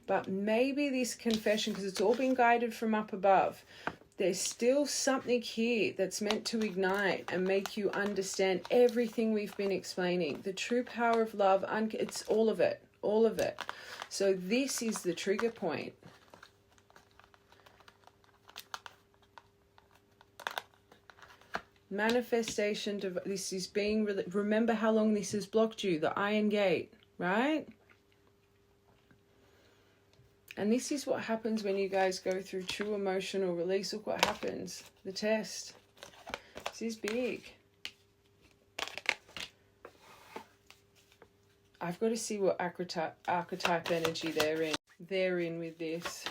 But maybe this confession, because it's all been guided from up above, There's still something here that's meant to ignite and make you understand everything we've been explaining. The true power of love, it's all of it, all of it. So this is the trigger point. Manifestation, this is being, remember how long this has blocked you, the iron gate, right? And this is what happens when you guys go through true emotional release. Look what happens, the test. This is big. I've got to see what archetype energy they're in with this.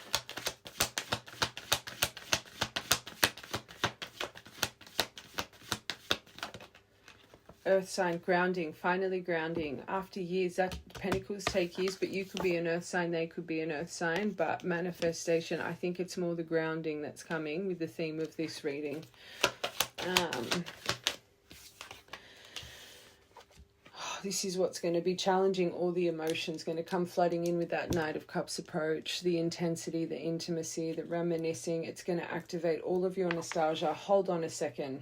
Earth sign, grounding, finally grounding. After years, that Pentacles take years, but you could be an earth sign, they could be an earth sign. But manifestation, I think it's more the grounding that's coming with the theme of this reading. This is what's going to be challenging. All the emotions going to come flooding in with that Knight of Cups approach. The intensity, the intimacy, the reminiscing. It's going to activate all of your nostalgia. Hold on a second.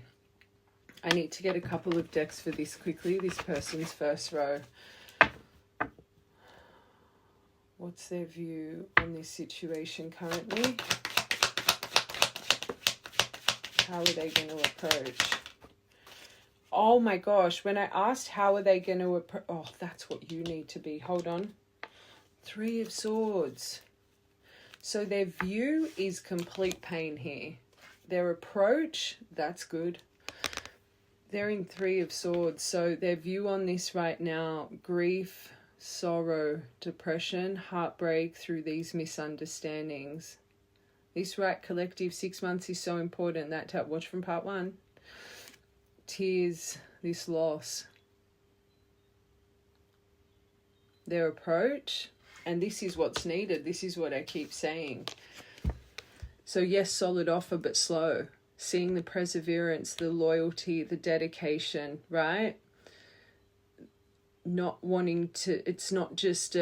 I need to get a couple of decks for this quickly. This person's first row. What's their view on this situation currently? How are they going to approach? Oh my gosh, when I asked how are they going to approach... Oh, that's what you need to be. Hold on. 3 of Swords. So their view is complete pain here. Their approach, that's good. They're in 3 of Swords. So their view on this right now, grief, sorrow, depression, heartbreak through these misunderstandings. This right collective 6 months is so important. That watch from part 1. Tears, this loss. Their approach, and this is what's needed. This is what I keep saying. So yes, solid offer, but slow. Seeing the perseverance, the loyalty, the dedication, right? Not wanting to, it's not just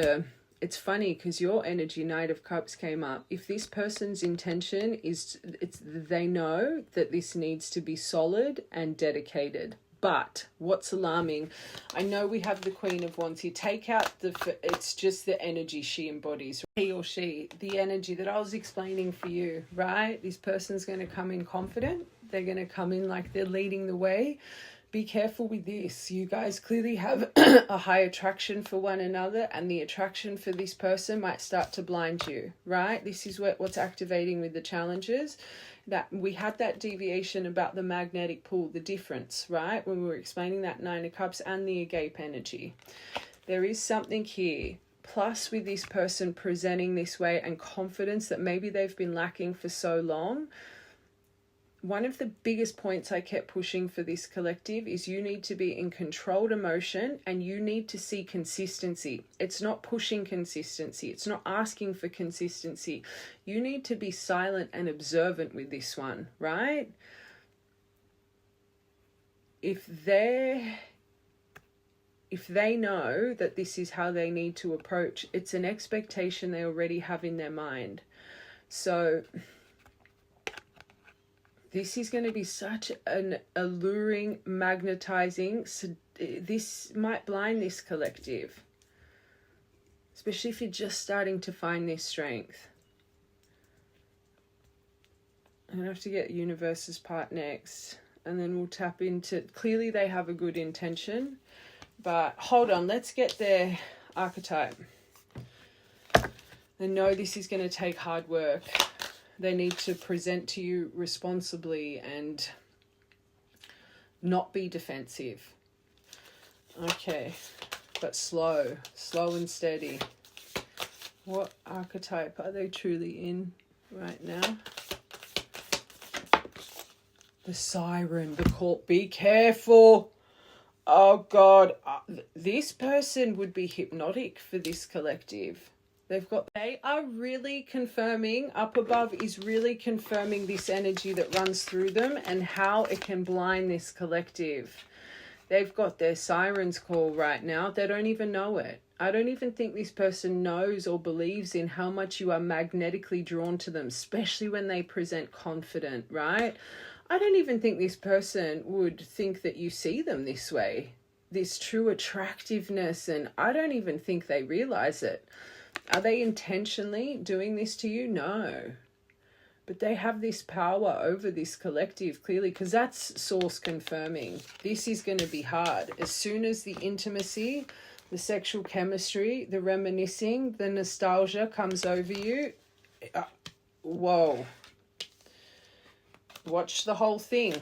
it's funny because your energy, Knight of Cups, came up. If this person's intention is, they know that this needs to be solid and dedicated. But what's alarming, I know we have the Queen of Wands here. Take out it's just the energy she embodies. He or she, the energy that I was explaining for you, right? This person's going to come in confident. They're going to come in like they're leading the way. Be careful with this. You guys clearly have a high attraction for one another, and the attraction for this person might start to blind you, right? This is what's activating with the challenges. That we had that deviation about the magnetic pull, the difference, right? When we were explaining that 9 of Cups and the agape energy. There is something here. Plus with this person presenting this way and confidence that maybe they've been lacking for so long. One of the biggest points I kept pushing for this collective is you need to be in controlled emotion and you need to see consistency. It's not pushing consistency. It's not asking for consistency. You need to be silent and observant with this one, right? If they know that this is how they need to approach, it's an expectation they already have in their mind. So this is going to be such an alluring, magnetizing. So this might blind this collective, especially if you're just starting to find this strength. I'm going to have to get Universe's part next, and then we'll tap into... Clearly they have a good intention, but hold on, let's get their archetype. They know this is going to take hard work. They need to present to you responsibly and not be defensive. Okay, but slow and steady. What archetype are they truly in right now? The Siren, the call. Be careful. Oh God, this person would be hypnotic for this collective. They are really confirming, up above is really confirming this energy that runs through them and how it can blind this collective. They've got their Siren's call right now. They don't even know it. I don't even think this person knows or believes in how much you are magnetically drawn to them, especially when they present confident, right? I don't even think this person would think that you see them this way, this true attractiveness, and I don't even think they realize it. Are they intentionally doing this to you? No. But they have this power over this collective, clearly, because that's source confirming. This is going to be hard. As soon as the intimacy, the sexual chemistry, the reminiscing, the nostalgia comes over you, whoa. Watch the whole thing.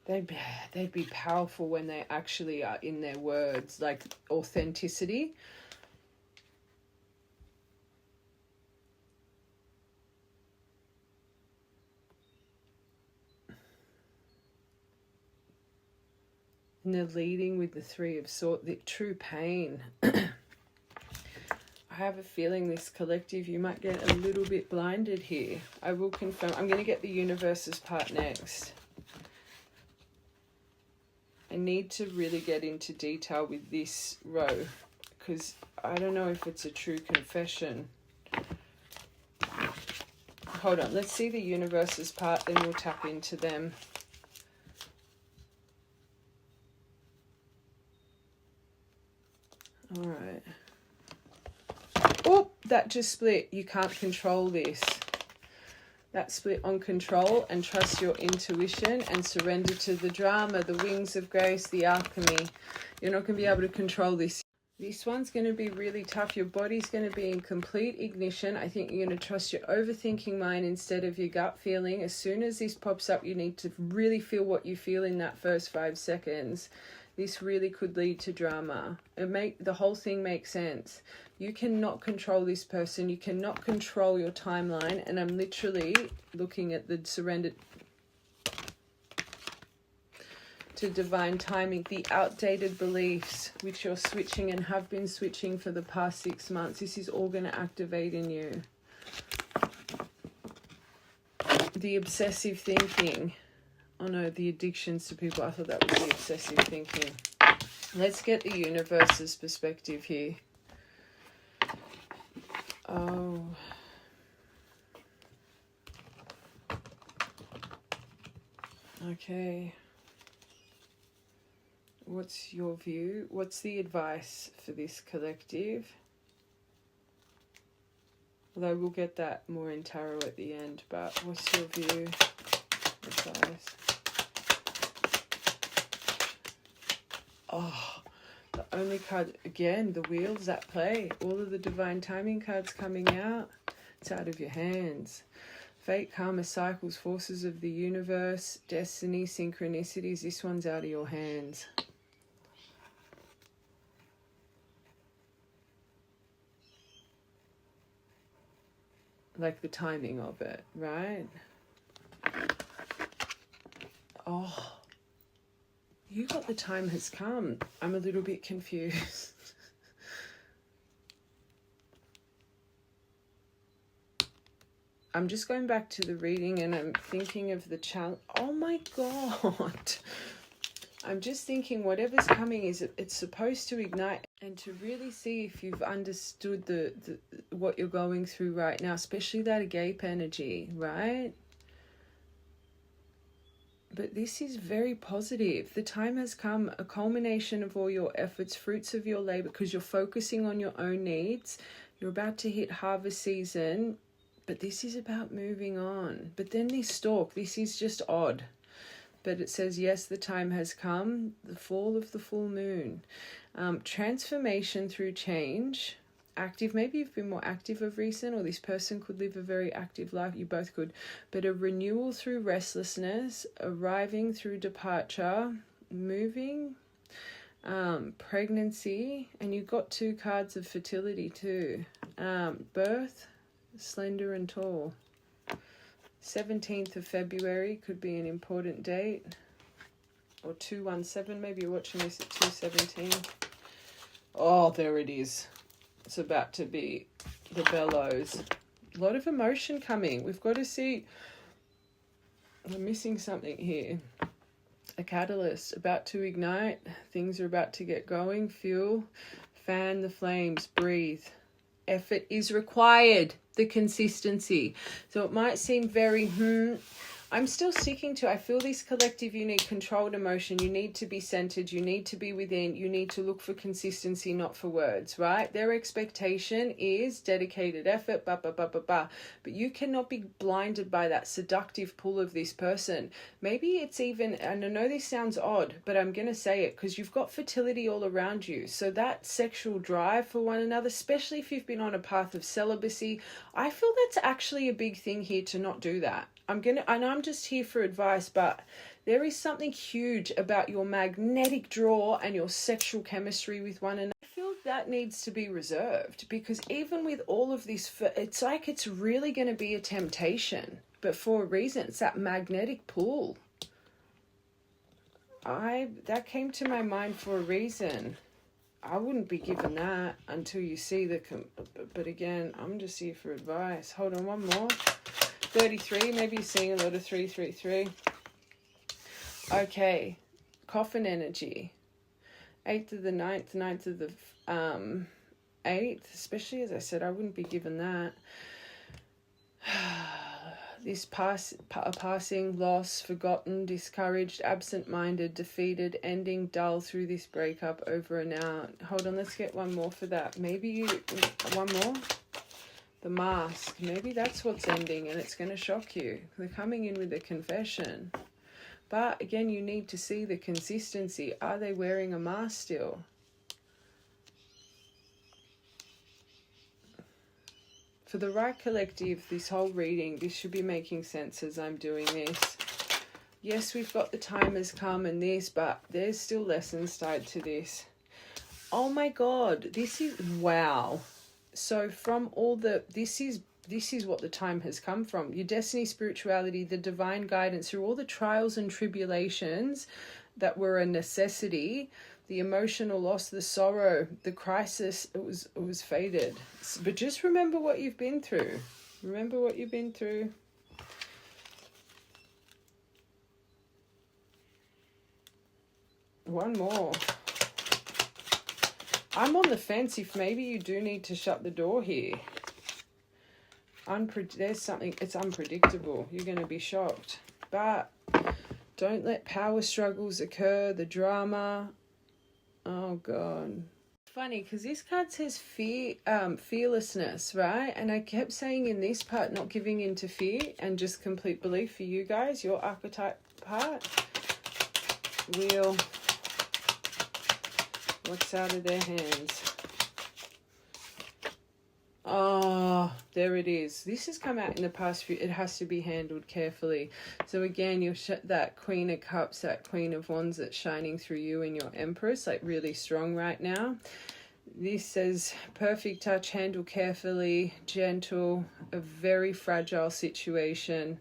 They'd be powerful when they actually are in their words, like authenticity. And they're leading with the Three of Swords, the true pain. I have a feeling this collective, you might get a little bit blinded here. I will confirm. I'm going to get the universe's part next. I need to really get into detail with this row, because I don't know if it's a true confession. Hold on, let's see the universe's part, then we'll tap into them. All right. Oh, that just split. You can't control this. That split on control, and trust your intuition and surrender to the drama, the wings of grace, the alchemy. You're not going to be able to control this. This one's going to be really tough. Your body's going to be in complete ignition. I think you're going to trust your overthinking mind instead of your gut feeling. As soon as this pops up, you need to really feel what you feel in that first 5 seconds. This really could lead to drama. The whole thing makes sense. You cannot control this person. You cannot control your timeline. And I'm literally looking at the surrender to divine timing, the outdated beliefs which you're switching and have been switching for the past 6 months. This is all going to activate in you. The obsessive thinking. Oh no, the addictions to people. I thought that was the obsessive thinking. Let's get the universe's perspective here. Oh. Okay. What's your view? What's the advice for this collective? Although we'll get that more in tarot at the end, but what's your view? Advice. Oh, the only card, again, the wheels at play. All of the divine timing cards coming out. It's out of your hands. Fate, karma, cycles, forces of the universe, destiny, synchronicities. This one's out of your hands. Like the timing of it, right? Oh, you got the time has come. I'm a little bit confused. I'm just going back to the reading and I'm thinking of the challenge. Oh my God. I'm just thinking whatever's coming it's supposed to ignite and to really see if you've understood the what you're going through right now, especially that agape energy, right? But this is very positive. The time has come, a culmination of all your efforts, fruits of your labor, because you're focusing on your own needs. You're about to hit harvest season, but this is about moving on. But then this stalk, this is just odd. But it says, yes, the time has come, the fall of the full moon. Transformation through change. Active, maybe you've been more active of recent, or this person could live a very active life. You both could. But a renewal through restlessness, arriving through departure, moving, pregnancy, and you've got 2 cards of fertility too. Birth, slender and tall. 17th of February could be an important date. Or 217, maybe you're watching this at 217. Oh, there it is. It's about to be the bellows. A lot of emotion coming. We've got to see. I'm missing something here. a catalyst, about to ignite. Things are about to get going. Fuel, fan the flames, breathe. Effort is required, the consistency. So it might seem very, I'm still sticking to, I feel this collective, you need controlled emotion, you need to be centered, you need to be within, you need to look for consistency, not for words, right? Their expectation is dedicated effort, but you cannot be blinded by that seductive pull of this person. Maybe it's even, and I know this sounds odd, but I'm going to say it because you've got fertility all around you. So that sexual drive for one another, especially if you've been on a path of celibacy, I feel that's actually a big thing here to not do that. I'm just here for advice, but there is something huge about your magnetic draw and your sexual chemistry with one another. I feel that needs to be reserved, because even with all of this, it's like it's really going to be a temptation, but for a reason. It's that magnetic pull. That came to my mind for a reason. I wouldn't be given that until you see but again, I'm just here for advice. Hold on, one more. 33, maybe you're seeing a lot of 333. Okay, coffin energy. 8th of the 9th, 9th of the 8th, especially as I said, I wouldn't be given that. This passing, loss, forgotten, discouraged, absent-minded, defeated, ending, dull through this breakup, over and out. Hold on, let's get one more for that. One more. The mask, maybe that's what's ending, and it's going to shock you. They're coming in with a confession. But again, you need to see the consistency. Are they wearing a mask still? For the right collective, this whole reading, this should be making sense as I'm doing this. Yes, we've got the time has come and this, but there's still lessons tied to this. Oh my God, this is, wow. So from all this is what the time has come from. Your destiny, spirituality, the divine guidance through all the trials and tribulations that were a necessity, the emotional loss, the sorrow, the crisis, it was faded. But just remember what you've been through. Remember what you've been through. One more. I'm on the fence if maybe you do need to shut the door here. There's something, it's unpredictable. You're going to be shocked. But don't let power struggles occur, the drama. Oh, God. Funny, because this card says fearlessness, right? And I kept saying in this part, not giving in to fear and just complete belief for you guys, your archetype part. Wheel. What's out of their hands? Oh, there it is. This has come out in the past few. It has to be handled carefully. So again, you'll that Queen of Cups, that Queen of Wands that's shining through you and your Empress, like really strong right now. This says perfect touch, handle carefully, gentle, a very fragile situation.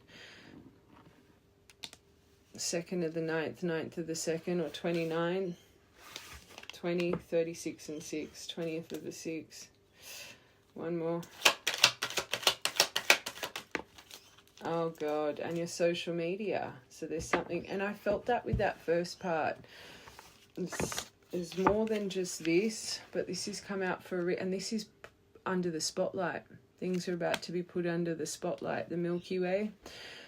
2nd of the 9th, 9th of the 2nd, or 29. 20, 36 and 6, 20th of the 6th. One more. Oh God, and your social media. So there's something, and I felt that with that first part. There's more than just this, but this has come out and this is under the spotlight. Things are about to be put under the spotlight. The Milky Way.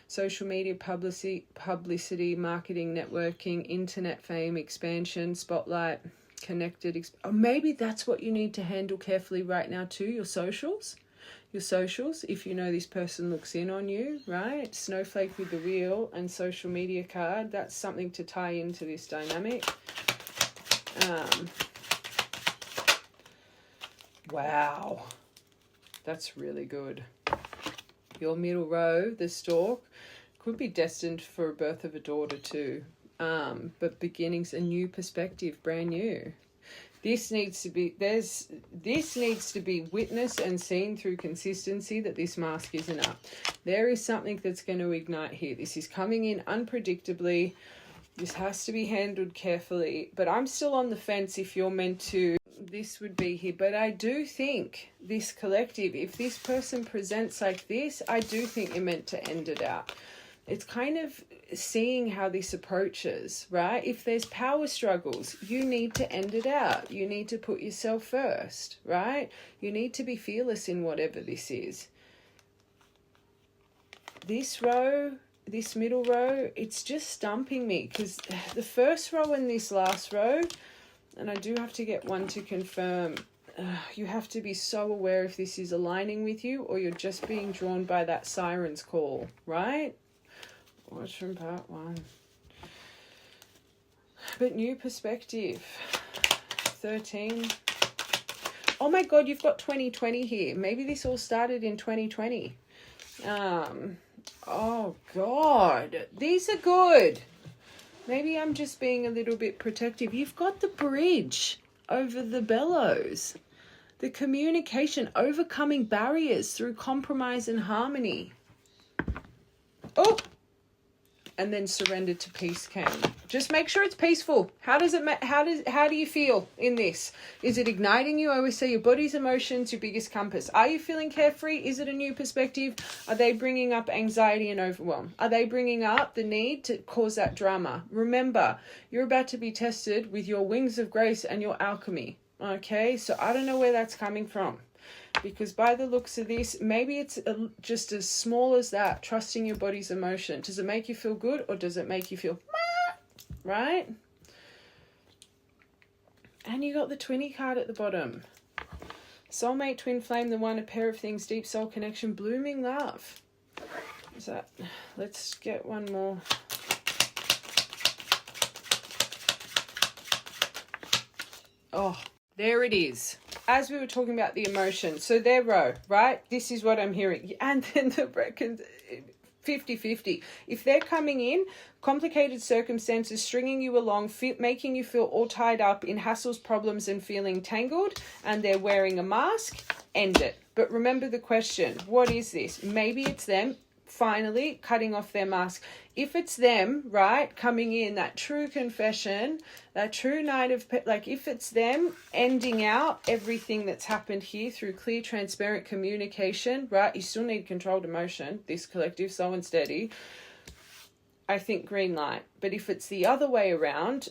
Social media, publicity, marketing, networking, internet fame, expansion, spotlight. Connected, or maybe that's what you need to handle carefully right now too. Your socials, if you know this person looks in on you, right? Snowflake with the wheel and social media card, that's something to tie into this dynamic. Wow, that's really good. Your middle row, the stork, could be destined for a birth of a daughter too. But beginnings, a new perspective, brand new. This needs to be witnessed and seen through consistency, that this mask isn't up. There is something that's going to ignite here. This is coming in unpredictably. This has to be handled carefully. But I'm still on the fence if you're meant to. This would be here. But I do think this collective, if this person presents like this, I do think you're meant to end it out. It's kind of seeing how this approaches, right? If there's power struggles, you need to end it out. You need to put yourself first, right? You need to be fearless in whatever this is. This row, this middle row, it's just stumping me because the first row and this last row, and I do have to get one to confirm, you have to be so aware if this is aligning with you or you're just being drawn by that siren's call, right? Watch from part 1. But new perspective. 13. Oh my God, you've got 2020 here. Maybe this all started in 2020. Oh God, these are good. Maybe I'm just being a little bit protective. You've got the bridge over the bellows. The communication, overcoming barriers through compromise and harmony. Oh! And then surrender to peace came. Just make sure it's peaceful. How do you feel in this? Is it igniting you? I always say your body's emotions, your biggest compass. Are you feeling carefree? Is it a new perspective? Are they bringing up anxiety and overwhelm? Are they bringing up the need to cause that drama? Remember, you're about to be tested with your wings of grace and your alchemy. Okay, so I don't know where that's coming from. Because by the looks of this, maybe it's just as small as that, trusting your body's emotion. Does it make you feel good or does it make you feel, right? And you got the 20 card at the bottom. Soulmate, twin flame, the one, a pair of things, deep soul connection, blooming love. Is that? Let's get one more. Oh, there it is. As we were talking about the emotion, so their row, right? This is what I'm hearing. And then the 50-50. If they're coming in, complicated circumstances, stringing you along, making you feel all tied up in hassles, problems, and feeling tangled, and they're wearing a mask, end it. But remember the question, what is this? Maybe it's them finally cutting off their mask. If it's them, right, coming in, that true confession, that true night of, if it's them ending out everything that's happened here through clear, transparent communication, right, you still need controlled emotion, this collective, slow and steady, I think green light. But if it's the other way around,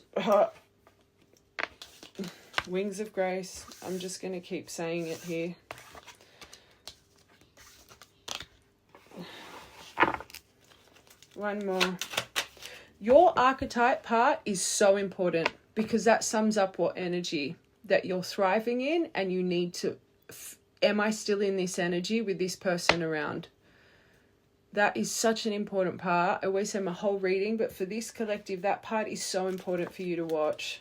wings of grace, I'm just going to keep saying it here. One more. Your archetype part is so important because that sums up what energy that you're thriving in, and you need to, am I still in this energy with this person around? That is such an important part. I always say my whole reading, but for this collective, that part is so important for you to watch.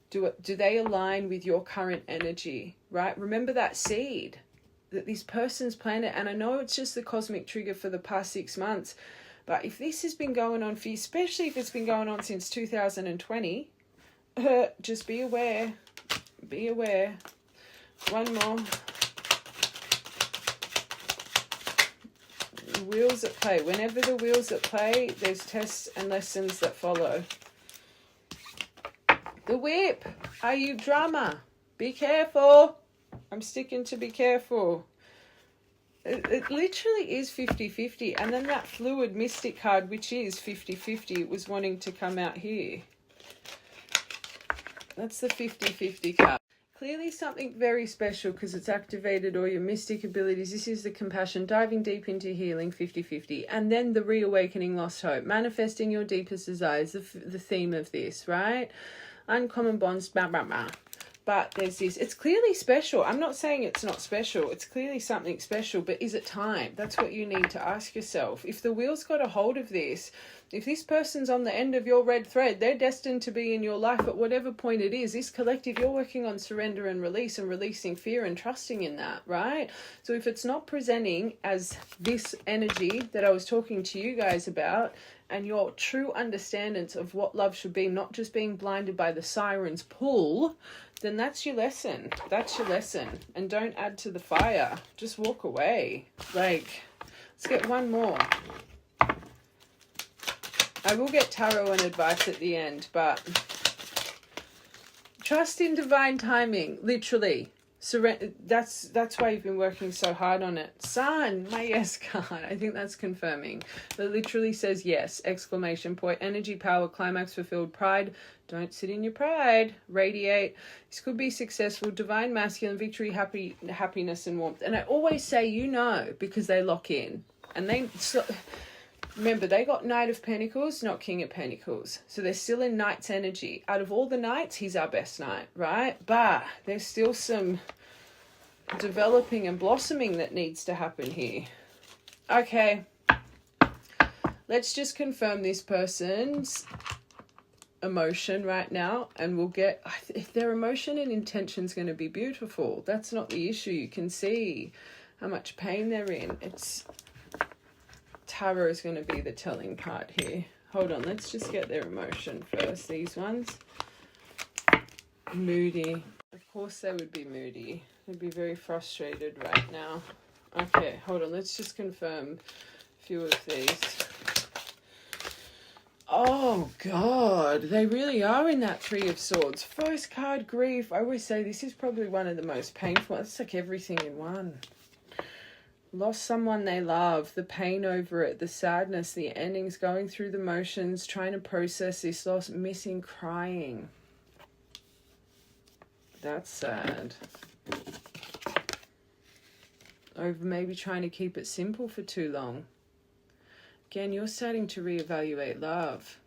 Do they align with your current energy, right? Remember that seed that this person's planted, and I know it's just the cosmic trigger for the past 6 months, but if this has been going on for you, especially if it's been going on since 2020, just be aware. Be aware. One more. The wheels at play. Whenever the wheels at play, there's tests and lessons that follow. The whip. Are you drama? Be careful. I'm sticking to be careful. It literally is 50-50. And then that fluid mystic card, which is 50-50, was wanting to come out here. That's the 50-50 card. Clearly something very special because it's activated all your mystic abilities. This is the compassion, diving deep into healing, 50-50. And then the reawakening lost hope, manifesting your deepest desires, the theme of this, right? Uncommon bonds, blah, blah, blah. But there's this, it's clearly special. I'm not saying it's not special. It's clearly something special, but is it time? That's what you need to ask yourself. If the wheel's got a hold of this, if this person's on the end of your red thread, they're destined to be in your life at whatever point it is. This collective, you're working on surrender and release and releasing fear and trusting in that, right? So if it's not presenting as this energy that I was talking to you guys about, and your true understandings of what love should be, not just being blinded by the siren's pull, then that's your lesson. That's your lesson. And don't add to the fire. Just walk away. Let's get one more. I will get tarot and advice at the end, but trust in divine timing, literally. That's why you've been working so hard on it. Sun, my yes card. I think that's confirming. It literally says yes, exclamation point, energy, power, climax, fulfilled, pride. Don't sit in your pride. Radiate. This could be successful, divine masculine, victory, happiness and warmth. And I always say, because they lock in. And remember, they got Knight of Pentacles, not King of Pentacles. So they're still in Knight's energy. Out of all the Knights, he's our best Knight, right? But there's still some developing and blossoming that needs to happen here. Okay. Let's just confirm this person's emotion right now. And we'll get... If their emotion and intention is going to be beautiful, that's not the issue. You can see how much pain they're in. Tarot is going to be the telling part here. Hold on, let's just get their emotion first. These ones. Moody. Of course they would be moody. They'd be very frustrated right now. Okay, hold on. Let's just confirm a few of these. Oh, God. They really are in that Three of Swords. First card, grief. I always say this is probably one of the most painful. It's like everything in one. Lost someone they love, the pain over it, the sadness, the endings, going through the motions, trying to process this loss, missing, crying. That's sad. Over maybe trying to keep it simple for too long. Again, you're starting to reevaluate love.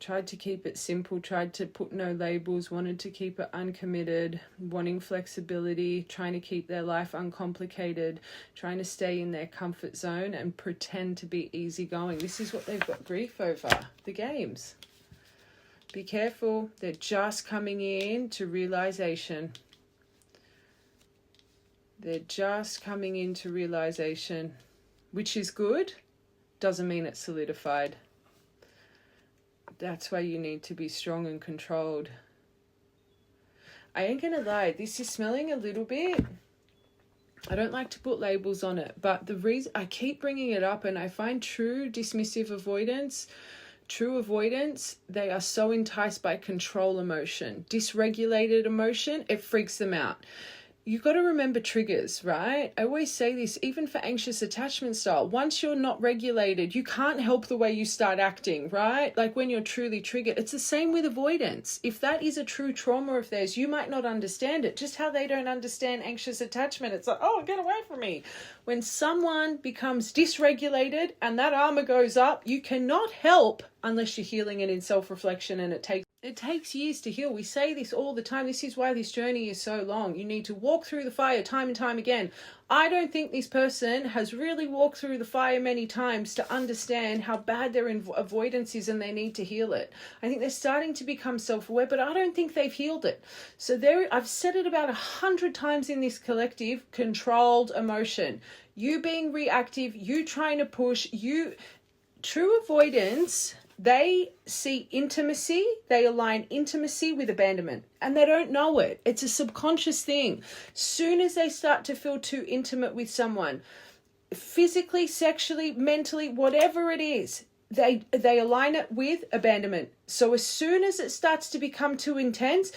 Tried to keep it simple, tried to put no labels, wanted to keep it uncommitted, wanting flexibility, trying to keep their life uncomplicated, trying to stay in their comfort zone and pretend to be easygoing. This is what they've got grief over, the games. Be careful, they're just coming in to realization. They're just coming into realization, which is good, doesn't mean it's solidified. That's why you need to be strong and controlled. I ain't gonna lie, this is smelling a little bit. I don't like to put labels on it, but the reason I keep bringing it up, and I find true dismissive avoidance, they are so enticed by control emotion. Dysregulated emotion, it freaks them out. You've got to remember triggers, right? I always say this, even for anxious attachment style. Once you're not regulated, you can't help the way you start acting, right? Like when you're truly triggered. It's the same with avoidance. If that is a true trauma of theirs, you might not understand it. Just how they don't understand anxious attachment. It's like, oh, get away from me. When someone becomes dysregulated and that armor goes up, you cannot help unless you're healing it in self-reflection, and it takes years to heal. We say this all the time. This is why this journey is so long. You need to walk through the fire time and time again. I don't think this person has really walked through the fire many times to understand how bad their avoidance is, and they need to heal it. I think they're starting to become self-aware, but I don't think they've healed it. So I've said it about 100 times in this collective, controlled emotion. You being reactive, you trying to push, true avoidance. They see intimacy, they align intimacy with abandonment, and they don't know it. It's a subconscious thing. Soon as they start to feel too intimate with someone, physically, sexually, mentally, whatever it is, they align it with abandonment. So as soon as it starts to become too intense,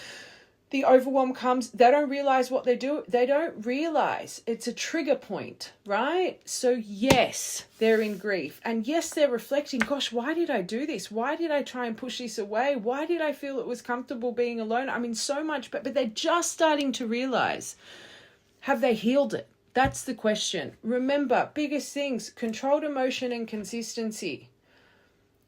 the overwhelm comes. They don't realize what they do. They don't realize it's a trigger point, right? So yes, they're in grief. And yes, they're reflecting, gosh, why did I do this? Why did I try and push this away? Why did I feel it was comfortable being alone? I mean, so much, but they're just starting to realize. Have they healed it? That's the question. Remember, biggest things, controlled emotion and consistency.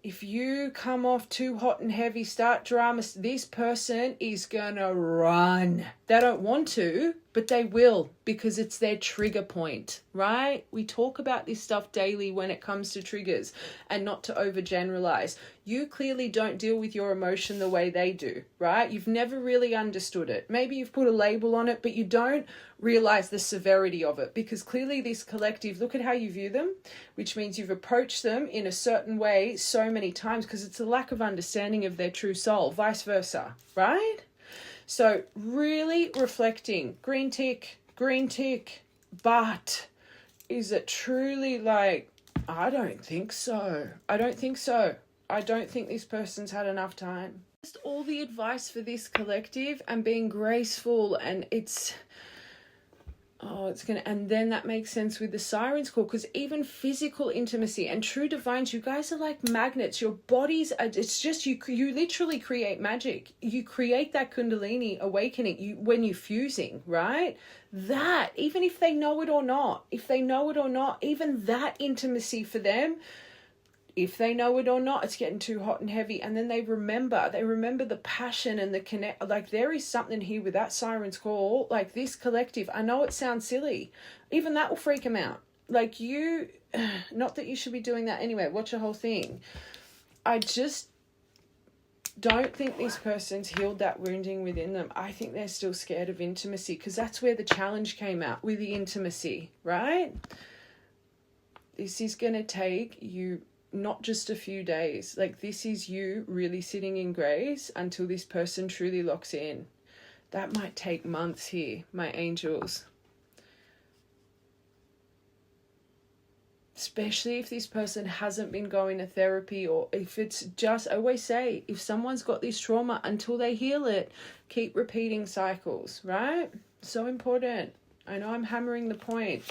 If you come off too hot and heavy, start drama, this person is gonna run. They don't want to, but they will, because it's their trigger point, right? We talk about this stuff daily when it comes to triggers, and not to overgeneralize. You clearly don't deal with your emotion the way they do, right? You've never really understood it. Maybe you've put a label on it, but you don't realize the severity of it, because clearly this collective, look at how you view them, which means you've approached them in a certain way so many times, because it's a lack of understanding of their true soul, vice versa, right? So really reflecting, green tick, but is it truly like, I don't think so. I don't think this person's had enough time. Just all the advice for this collective and being graceful, and it's gonna, and then that makes sense with the Sirens call, because even physical intimacy and true divines, you guys are like magnets. Your bodies are, it's just you literally create magic. You create that Kundalini awakening when you're fusing, right? That, even if they know it or not, even that intimacy for them, if they know it or not, it's getting too hot and heavy. And then they remember the passion and the connect. Like, there is something here with that Sirens call, like this collective. I know it sounds silly. Even that will freak them out. Like, you, not that you should be doing that anyway. Watch the whole thing. I just don't think this person's healed that wounding within them. I think they're still scared of intimacy, because that's where the challenge came out, with the intimacy, right? This is going to take you not just a few days. Like, this is you really sitting in grace until this person truly locks in. That might take months here, my angels. Especially if this person hasn't been going to therapy, or if it's just, I always say, if someone's got this trauma, until they heal it, keep repeating cycles, right? So important. I know I'm hammering the point,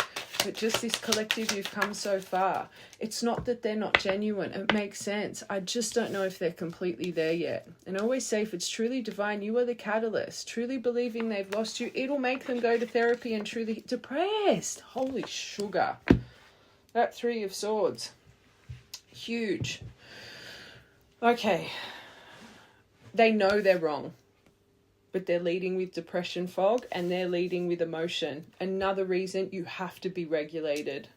but just this collective, you've come so far. It's not that they're not genuine. It makes sense. I just don't know if they're completely there yet. And I always say, if it's truly divine, you are the catalyst. Truly believing they've lost you, it'll make them go to therapy. And truly depressed. Holy sugar. That 3 of Swords. Huge. Okay. They know they're wrong, but they're leading with depression fog, and they're leading with emotion. Another reason you have to be regulated.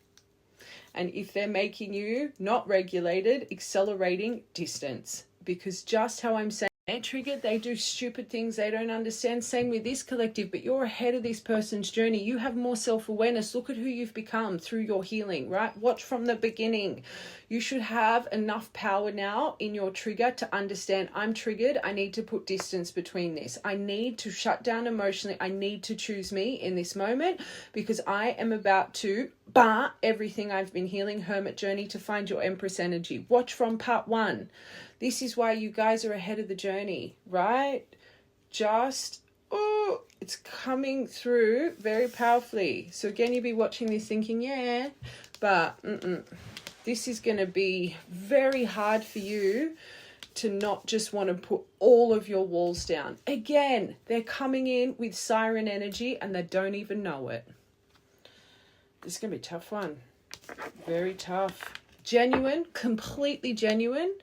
And if they're making you not regulated, accelerating, distance. Because just how I'm saying, they're triggered, they do stupid things they don't understand. Same with this collective, but you're ahead of this person's journey. You have more self-awareness. Look at who you've become through your healing, right? Watch from the beginning. You should have enough power now in your trigger to understand, I'm triggered. I need to put distance between this. I need to shut down emotionally. I need to choose me in this moment, because I am about to bar everything I've been healing, hermit journey, to find your Empress energy. Watch from part 1. This is why you guys are ahead of the journey, right? Just, it's coming through very powerfully. So again, you'll be watching this thinking, yeah, but this is going to be very hard for you to not just want to put all of your walls down. Again, they're coming in with siren energy and they don't even know it. This is going to be a tough one. Very tough. Genuine, completely genuine.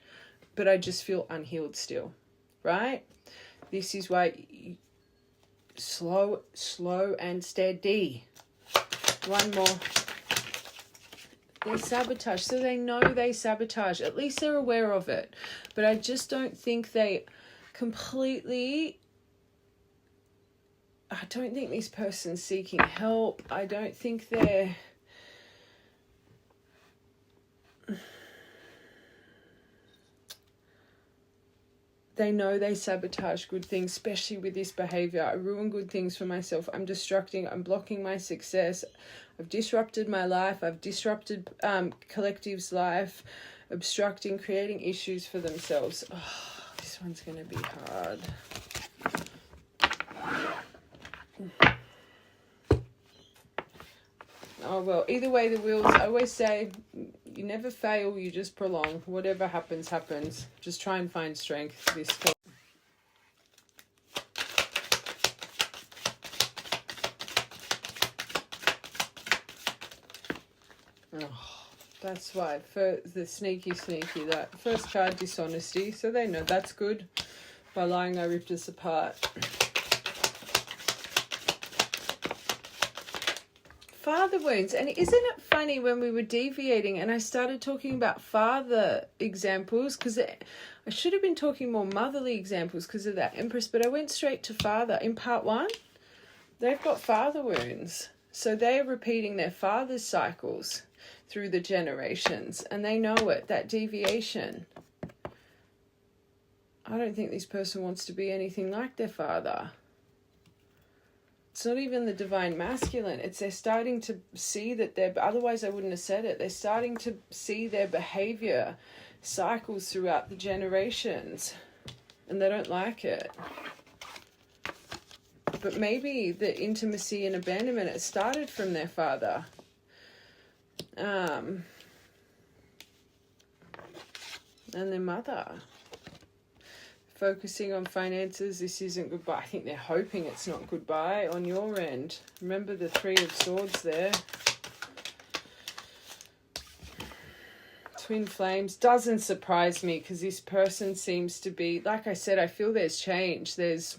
But I just feel unhealed still, right? This is why slow and steady. One more. They sabotage. So they know they sabotage. At least they're aware of it. But I just don't think they completely... I don't think this person's seeking help. I don't think they're... They know they sabotage good things, especially with this behavior. I ruin good things for myself. I'm distracting. I'm blocking my success. I've disrupted my life. I've disrupted collective's life, obstructing, creating issues for themselves. Oh, this one's going to be hard. Oh, well, either way, the wheels, I always say, you never fail, you just prolong. Whatever happens, happens. Just try and find strength this time. Oh, that's why. For the sneaky, that first card, dishonesty. So they know that's good. By lying, I ripped us apart. Father wounds. And isn't it funny, when we were deviating and I started talking about father examples, because I should have been talking more motherly examples because of that Empress, but I went straight to father. In part 1, they've got father wounds. So they're repeating their father's cycles through the generations, and they know it, that deviation. I don't think this person wants to be anything like their father. It's not even the divine masculine. It's they're starting to see that otherwise I wouldn't have said it. They're starting to see their behavior cycles throughout the generations. and they don't like it. But maybe the intimacy and abandonment, it started from their father. And their mother. Focusing on finances, this isn't goodbye. I think they're hoping it's not goodbye on your end. Remember the Three of Swords there. Twin flames doesn't surprise me, because this person seems to be, like I said, I feel there's change. There's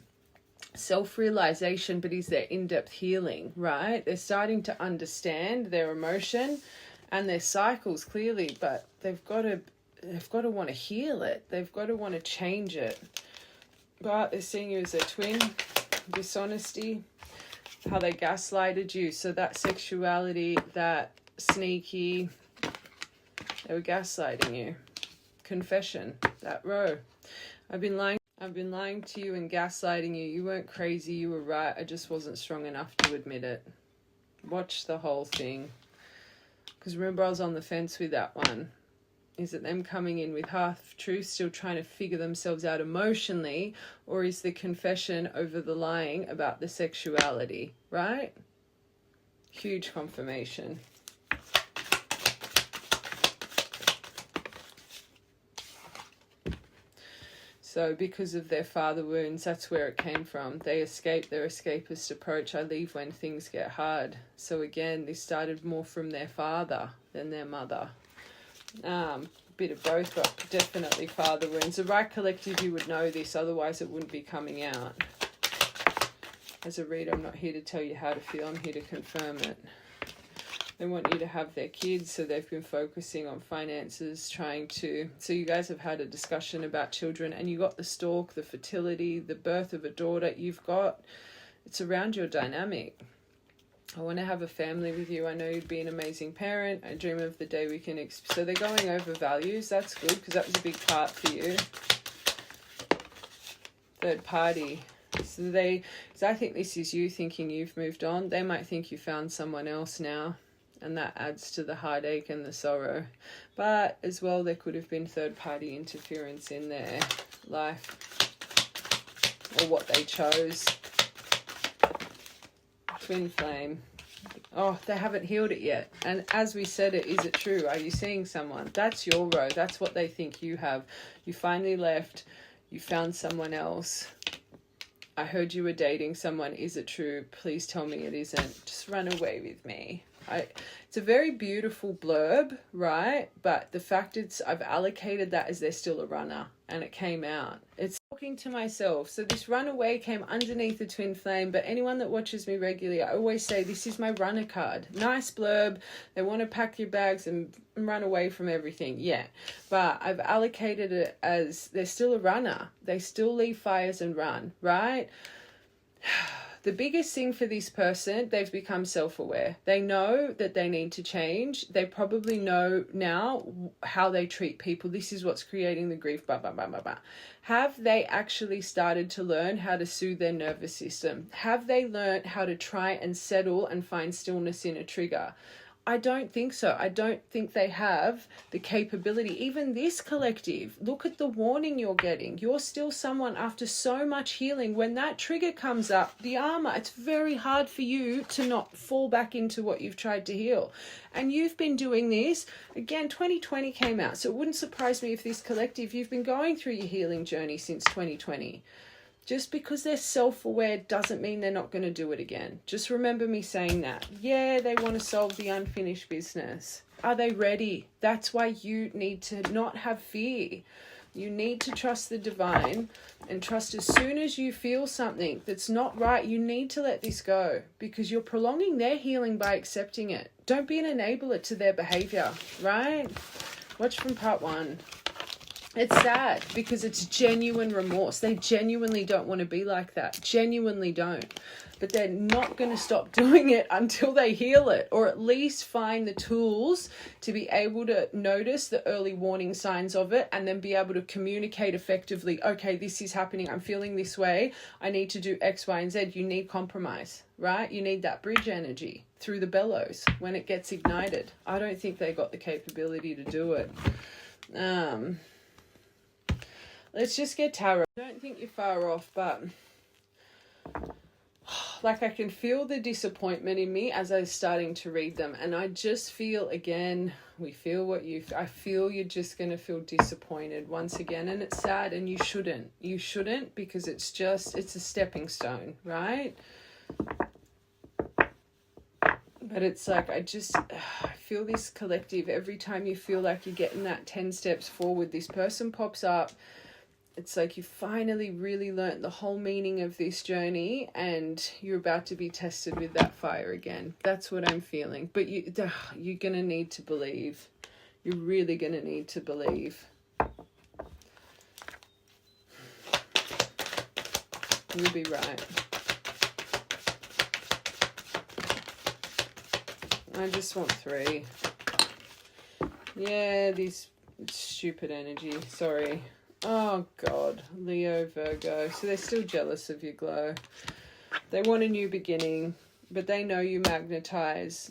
self-realization, but is there in-depth healing, right? They're starting to understand their emotion and their cycles clearly, but they've got to want to heal it. They've got to want to change it. But they're seeing you as a twin. Dishonesty, how they gaslighted you. So that sexuality, that sneaky, they were gaslighting you. Confession, that row. I've been lying to you and gaslighting you. You weren't crazy, you were right. I just wasn't strong enough to admit it. Watch the whole thing. Because remember, I was on the fence with that one. Is it them coming in with half-truth, still trying to figure themselves out emotionally, or is the confession over the lying about the sexuality, right? Huge confirmation. So because of their father wounds, that's where it came from. They escape, their escapist approach. I leave when things get hard. So again, this started more from their father than their mother. Bit of both, but definitely father wounds. The right collective, you would know this, otherwise it wouldn't be coming out. As a reader, I'm not here to tell you how to feel, I'm here to confirm it. They want you to have their kids, so they've been focusing on finances, so you guys have had a discussion about children, and you got the stalk, the fertility, the birth of a daughter. It's around your dynamic. I want to have a family with you. I know you'd be an amazing parent. I dream of the day we can... So they're going over values. That's good, because that was a big part for you. Third party. So I think this is you thinking you've moved on. They might think you found someone else now, and that adds to the heartache and the sorrow. But as well, there could have been third party interference in their life, or what they chose. Twin flame. Oh, they haven't healed it yet. And as we said, is it true? Are you seeing someone? That's your row. That's what they think you have. You finally left. You found someone else. I heard you were dating someone. Is it true? Please tell me it isn't. Just run away with me. It's a very beautiful blurb, right? But the fact I've allocated that as they're still a runner, and it came out. It's talking to myself. So this runaway came underneath the twin flame, but anyone that watches me regularly, I always say this is my runner card. Nice blurb. They want to pack your bags and run away from everything. Yeah. But I've allocated it as they're still a runner. They still leave fires and run, right? The biggest thing for this person, they've become self-aware. They know that they need to change. They probably know now how they treat people. This is what's creating the grief, blah, blah, blah, blah, blah. Have they actually started to learn how to soothe their nervous system? Have they learned how to try and settle and find stillness in a trigger? I don't think so. I don't think they have the capability. Even this collective, look at the warning you're getting. You're still someone after so much healing. When that trigger comes up, the armor, it's very hard for you to not fall back into what you've tried to heal. And you've been doing this. Again, 2020 came out, so it wouldn't surprise me if this collective, you've been going through your healing journey since 2020. Just because they're self-aware doesn't mean they're not going to do it again. Just remember me saying that. Yeah, they want to solve the unfinished business. Are they ready? That's why you need to not have fear. You need to trust the divine, and trust as soon as you feel something that's not right, you need to let this go, because you're prolonging their healing by accepting it. Don't be an enabler to their behavior, right? Watch from part 1. It's sad because it's genuine remorse. They genuinely don't want to be like that. Genuinely don't. But they're not going to stop doing it until they heal it, or at least find the tools to be able to notice the early warning signs of it, and then be able to communicate effectively. Okay, this is happening. I'm feeling this way. I need to do X, Y, and Z. You need compromise, right? You need that bridge energy through the bellows when it gets ignited. I don't think they got the capability to do it. let's just get tarot. I don't think you're far off, but like I can feel the disappointment in me as I'm starting to read them, and I just feel, again, we feel what I feel you're just going to feel disappointed once again, and it's sad, and you shouldn't, because it's a stepping stone, right? But it's like, I feel this collective, every time you feel like you're getting that 10 steps forward, this person pops up. It's like you finally really learnt the whole meaning of this journey, and you're about to be tested with that fire again. That's what I'm feeling. But you're going to need to believe. You're really going to need to believe. You'll be right. I just want 3. Yeah, these stupid energy. Sorry. Oh, God. Leo, Virgo. So they're still jealous of your glow. They want a new beginning, but they know you magnetize.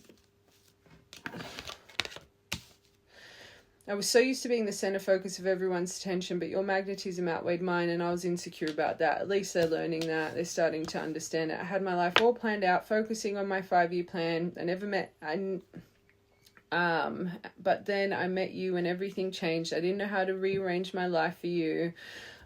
I was so used to being the center focus of everyone's attention, but your magnetism outweighed mine, and I was insecure about that. At least they're learning that. They're starting to understand it. I had my life all planned out, focusing on my 5-year plan. But then I met you and everything changed. I didn't know how to rearrange my life for you.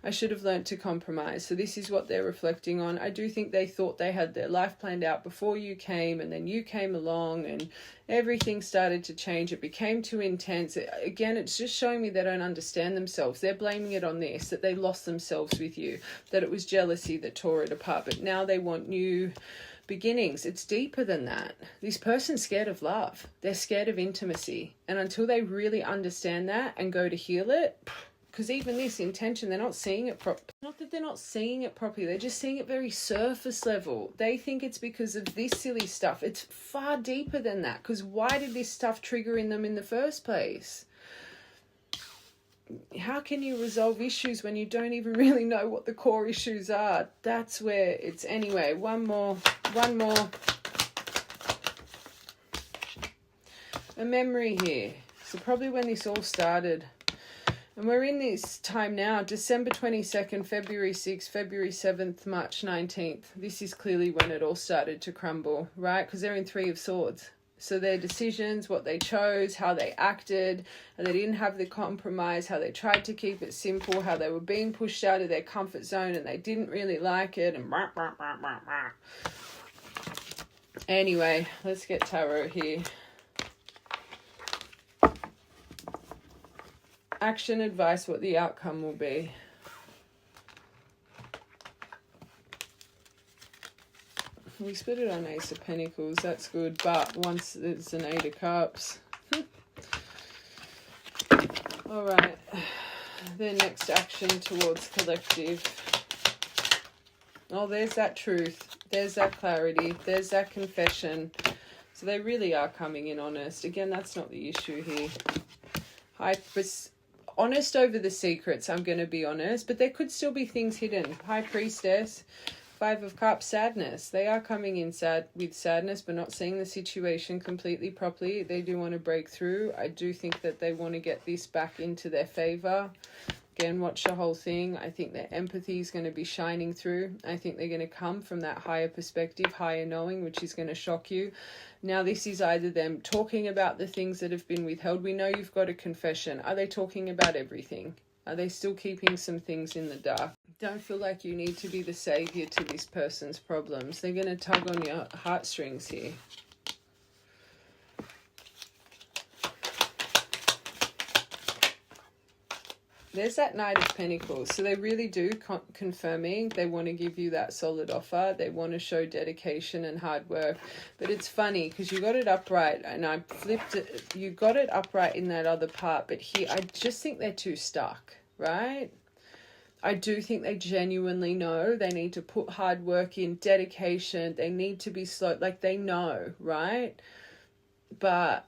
I should have learned to compromise. So this is what they're reflecting on. I do think they thought they had their life planned out before you came, and then you came along and everything started to change. It became too intense. Again, it's just showing me they don't understand themselves. They're blaming it on this, that they lost themselves with you, that it was jealousy that tore it apart. But now they want new beginnings. It's deeper than that. This person's scared of love. They're scared of intimacy. And until they really understand that and go to heal it, because even this intention, they're not seeing it properly. Not that they're not seeing it properly, they're just seeing it very surface level. They think it's because of this silly stuff. It's far deeper than that, because why did this stuff trigger in them in the first place? How can you resolve issues when you don't even really know what the core issues are? That's where it's... Anyway, one more. A memory here. So probably when this all started. And we're in this time now, December 22nd, February 6th, February 7th, March 19th. This is clearly when it all started to crumble, right? Because they're in 3 of Swords. So their decisions, what they chose, how they acted, and they didn't have the compromise, how they tried to keep it simple, how they were being pushed out of their comfort zone and they didn't really like it. And anyway, let's get tarot here. Action, advice, what the outcome will be. We split it on Ace of Pentacles, that's good, but once it's an 8 of Cups. Alright, their next action towards collective. Oh, there's that truth, there's that clarity, there's that confession. So they really are coming in honest. Again, that's not the issue here. Honest over the secrets, I'm going to be honest, but there could still be things hidden. High Priestess, 5 of Cups, sadness. They are coming in with sadness, but not seeing the situation completely properly. They do want to break through. I do think that they want to get this back into their favor. Again, watch the whole thing. I think their empathy is going to be shining through. I think they're going to come from that higher perspective, higher knowing, which is going to shock you. Now, this is either them talking about the things that have been withheld. We know you've got a confession. Are they talking about everything? Are they still keeping some things in the dark? Don't feel like you need to be the savior to this person's problems. They're going to tug on your heartstrings here. There's that Knight of Pentacles. So they really do confirming they want to give you that solid offer. They want to show dedication and hard work. But it's funny because you got it upright and I flipped it. You got it upright in that other part. But here, I just think they're too stuck, right? I do think they genuinely know they need to put hard work in, dedication. They need to be slow. Like they know, right? But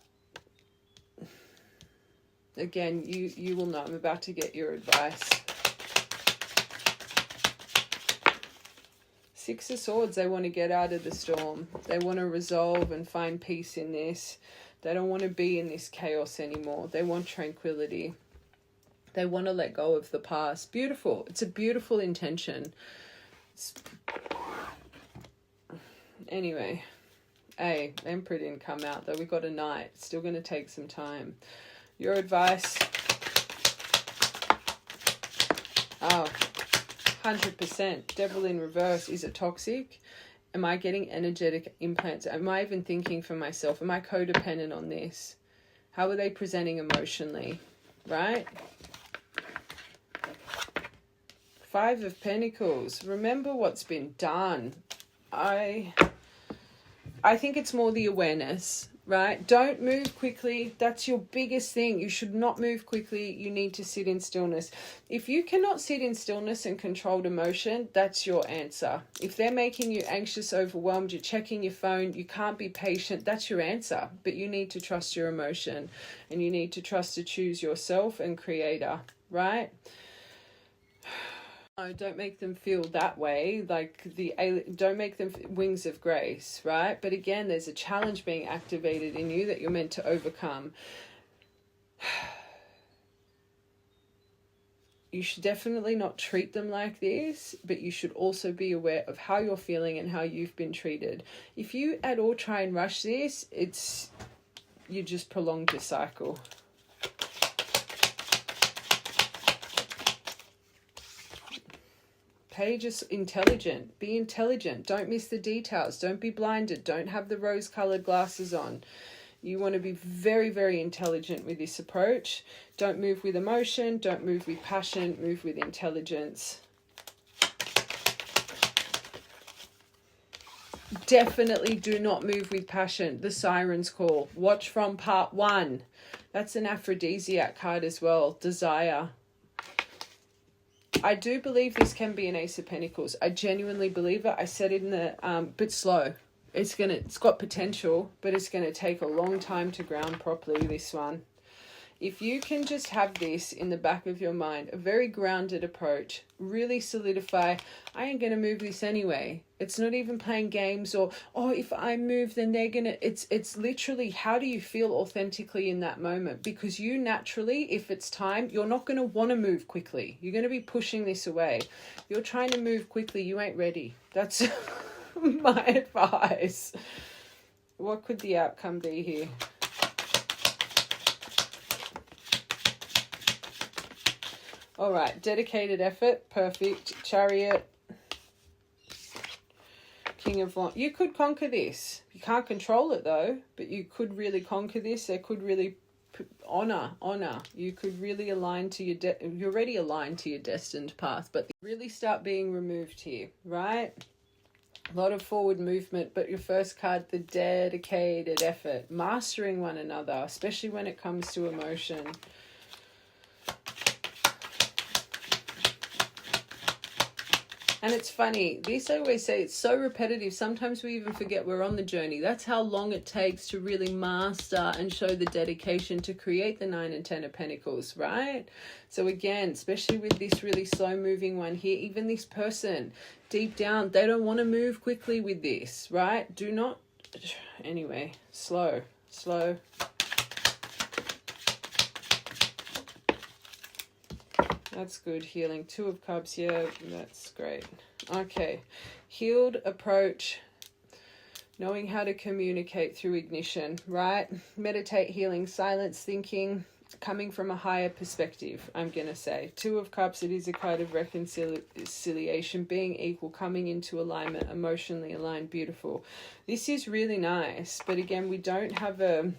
again, you will know. I'm about to get your advice. 6 of Swords, they want to get out of the storm. They want to resolve and find peace in this. They don't want to be in this chaos anymore. They want tranquility. They want to let go of the past. Beautiful. It's a beautiful intention. Anyway, Emperor didn't come out though. We got a Knight. Still going to take some time. Your advice? Oh, 100%. Devil in reverse. Is it toxic? Am I getting energetic implants? Am I even thinking for myself? Am I codependent on this? How are they presenting emotionally? Right? Five of Pentacles. Remember what's been done. I think it's more the awareness, right? Don't move quickly. That's your biggest thing. You should not move quickly. You need to sit in stillness. If you cannot sit in stillness and controlled emotion, that's your answer. If they're making you anxious, overwhelmed, you're checking your phone, you can't be patient, that's your answer. But you need to trust your emotion, and you need to trust to choose yourself and creator, right? No, don't make them feel that way, like don't make them wings of grace, right? But again, there's a challenge being activated in you that you're meant to overcome. You should definitely not treat them like this, but you should also be aware of how you're feeling and how you've been treated. If you at all try and rush this, you just prolonged your cycle. Page is intelligent. Be intelligent. Don't miss the details. Don't be blinded. Don't have the rose-colored glasses on. You want to be very, very intelligent with this approach. Don't move with emotion. Don't move with passion. Move with intelligence. Definitely do not move with passion. The Siren's Call. Watch from part 1. That's an aphrodisiac card as well. Desire. I do believe this can be an Ace of Pentacles. I genuinely believe it. I said it in the, but slow. It's got potential, but it's going to take a long time to ground properly, this one. If you can just have this in the back of your mind, a very grounded approach, really solidify, I ain't going to move this anyway. It's not even playing games or, oh, if I move, then they're going to, it's literally, how do you feel authentically in that moment? Because you naturally, if it's time, you're not going to want to move quickly. You're going to be pushing this away. You're trying to move quickly. You ain't ready. That's my advice. What could the outcome be here? All right, dedicated effort, perfect. Chariot, King of Wands. You could conquer this. You can't control it though, but you could really conquer this. There could really honor. You could really align to your you're already aligned to your destined path, but really start being removed here, right? A lot of forward movement, but your first card, the dedicated effort, mastering one another, especially when it comes to emotion. And it's funny, this I always say, it's so repetitive. Sometimes we even forget we're on the journey. That's how long it takes to really master and show the dedication to create the 9 and 10 of Pentacles, right? So again, especially with this really slow moving one here, even this person, deep down, they don't want to move quickly with this, right? Do not, anyway, slow. That's good. Healing. 2 of Cups. Yeah, that's great. Okay. Healed approach. Knowing how to communicate through ignition, right? Meditate, healing, silence, thinking, coming from a higher perspective, I'm going to say. 2 of Cups, it is a kind of reconciliation, being equal, coming into alignment, emotionally aligned, beautiful. This is really nice. But again, we don't have a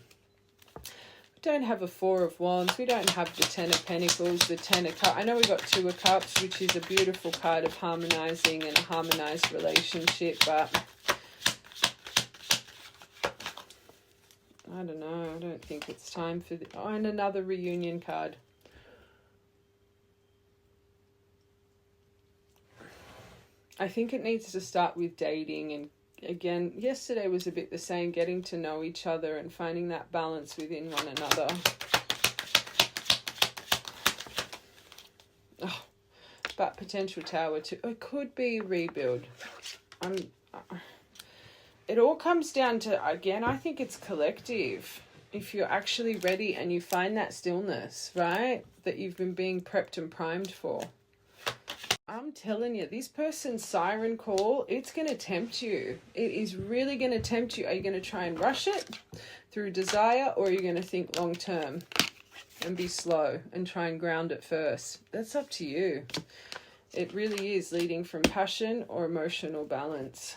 4 of Wands. We don't have the 10 of Pentacles, the 10 of Cups. I know we got 2 of Cups, which is a beautiful card of harmonizing and a harmonized relationship, but I don't know. I don't think it's time for the... Oh, and another reunion card. I think it needs to start with dating, and again, yesterday was a bit the same, getting to know each other and finding that balance within one another. Oh, but potential Tower too. It could be rebuild. It all comes down to, again, I think it's collective. if you're actually ready and you find that stillness, right, that you've been being prepped and primed for. I'm telling you, this person's siren call, it's going to tempt you. It is really going to tempt you. Are you going to try and rush it through desire, or are you going to think long term and be slow and try and ground it first? That's up to you. It really is leading from passion or emotional balance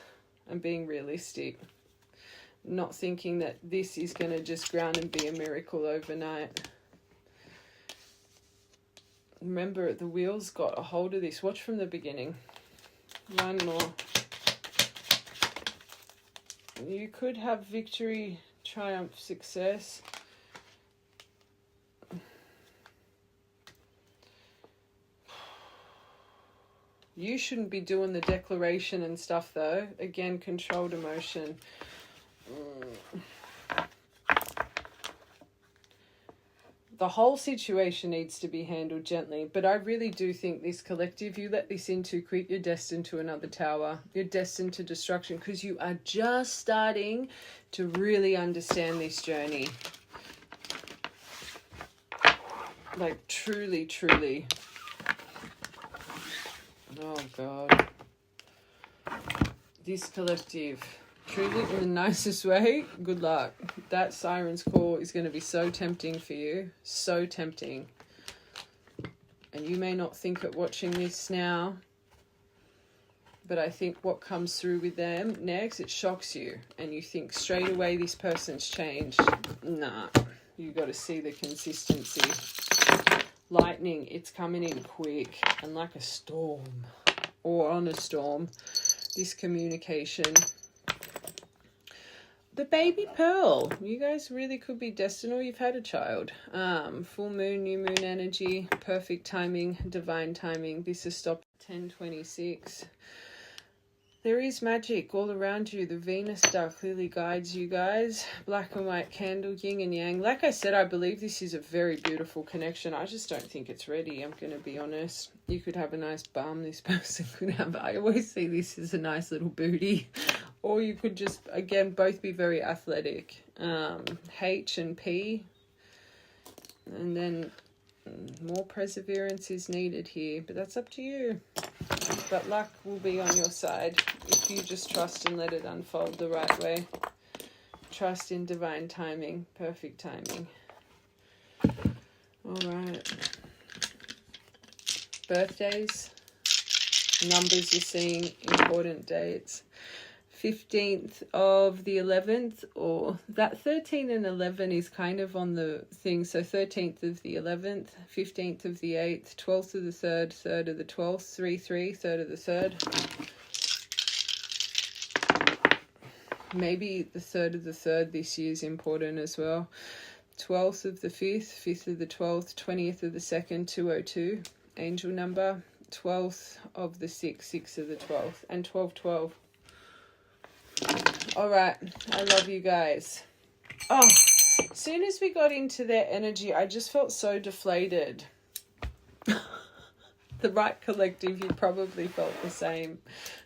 and being realistic. Not thinking that this is going to just ground and be a miracle overnight. Remember, the wheels got a hold of this. Watch from the beginning. One more. You could have victory, triumph, success. You shouldn't be doing the declaration and stuff, though. Again, controlled emotion. The whole situation needs to be handled gently, but I really do think this collective, you let this in too quick, you're destined to another tower. You're destined to destruction because you are just starting to really understand this journey. Like, truly, truly. Oh, God. This collective, truly in the nicest way, good luck. That siren's call is going to be so tempting for you. So tempting. And you may not think it watching this now, but I think what comes through with them next, it shocks you. And you think straight away this person's changed. Nah, you got to see the consistency. Lightning, it's coming in quick and like a storm, or on a storm. This communication. The baby pearl. You guys really could be destined, or you've had a child. Full moon, new moon energy, perfect timing, divine timing. This is stopped 10:26. There is magic all around you. The Venus star clearly guides you guys. Black and white candle, yin and yang. Like I said, I believe this is a very beautiful connection. I just don't think it's ready. I'm going to be honest. You could have a nice bum. This person could have. I always see this as a nice little booty. Or you could just, again, both be very athletic. H and P. And then more perseverance is needed here. But that's up to you. But luck will be on your side if you just trust and let it unfold the right way. Trust in divine timing, perfect timing. All right. Birthdays, numbers you're seeing, important dates. 15th of the 11th, or that 13 and 11 is kind of on the thing. So 13th of the 11th, 15th of the 8th, 12th of the 3rd, 3rd of the 12th, 3/3, 3rd of the 3rd. Maybe the 3rd of the 3rd this year is important as well. 12th of the 5th, 5th of the 12th, 20th of the 2nd, 202, angel number. 12th of the 6th, 6th of the 12th, and 1212. All right, I love you guys. Oh, as soon as we got into their energy, I just felt so deflated. The right collective, you probably felt the same.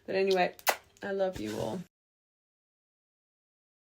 But anyway, I love you all.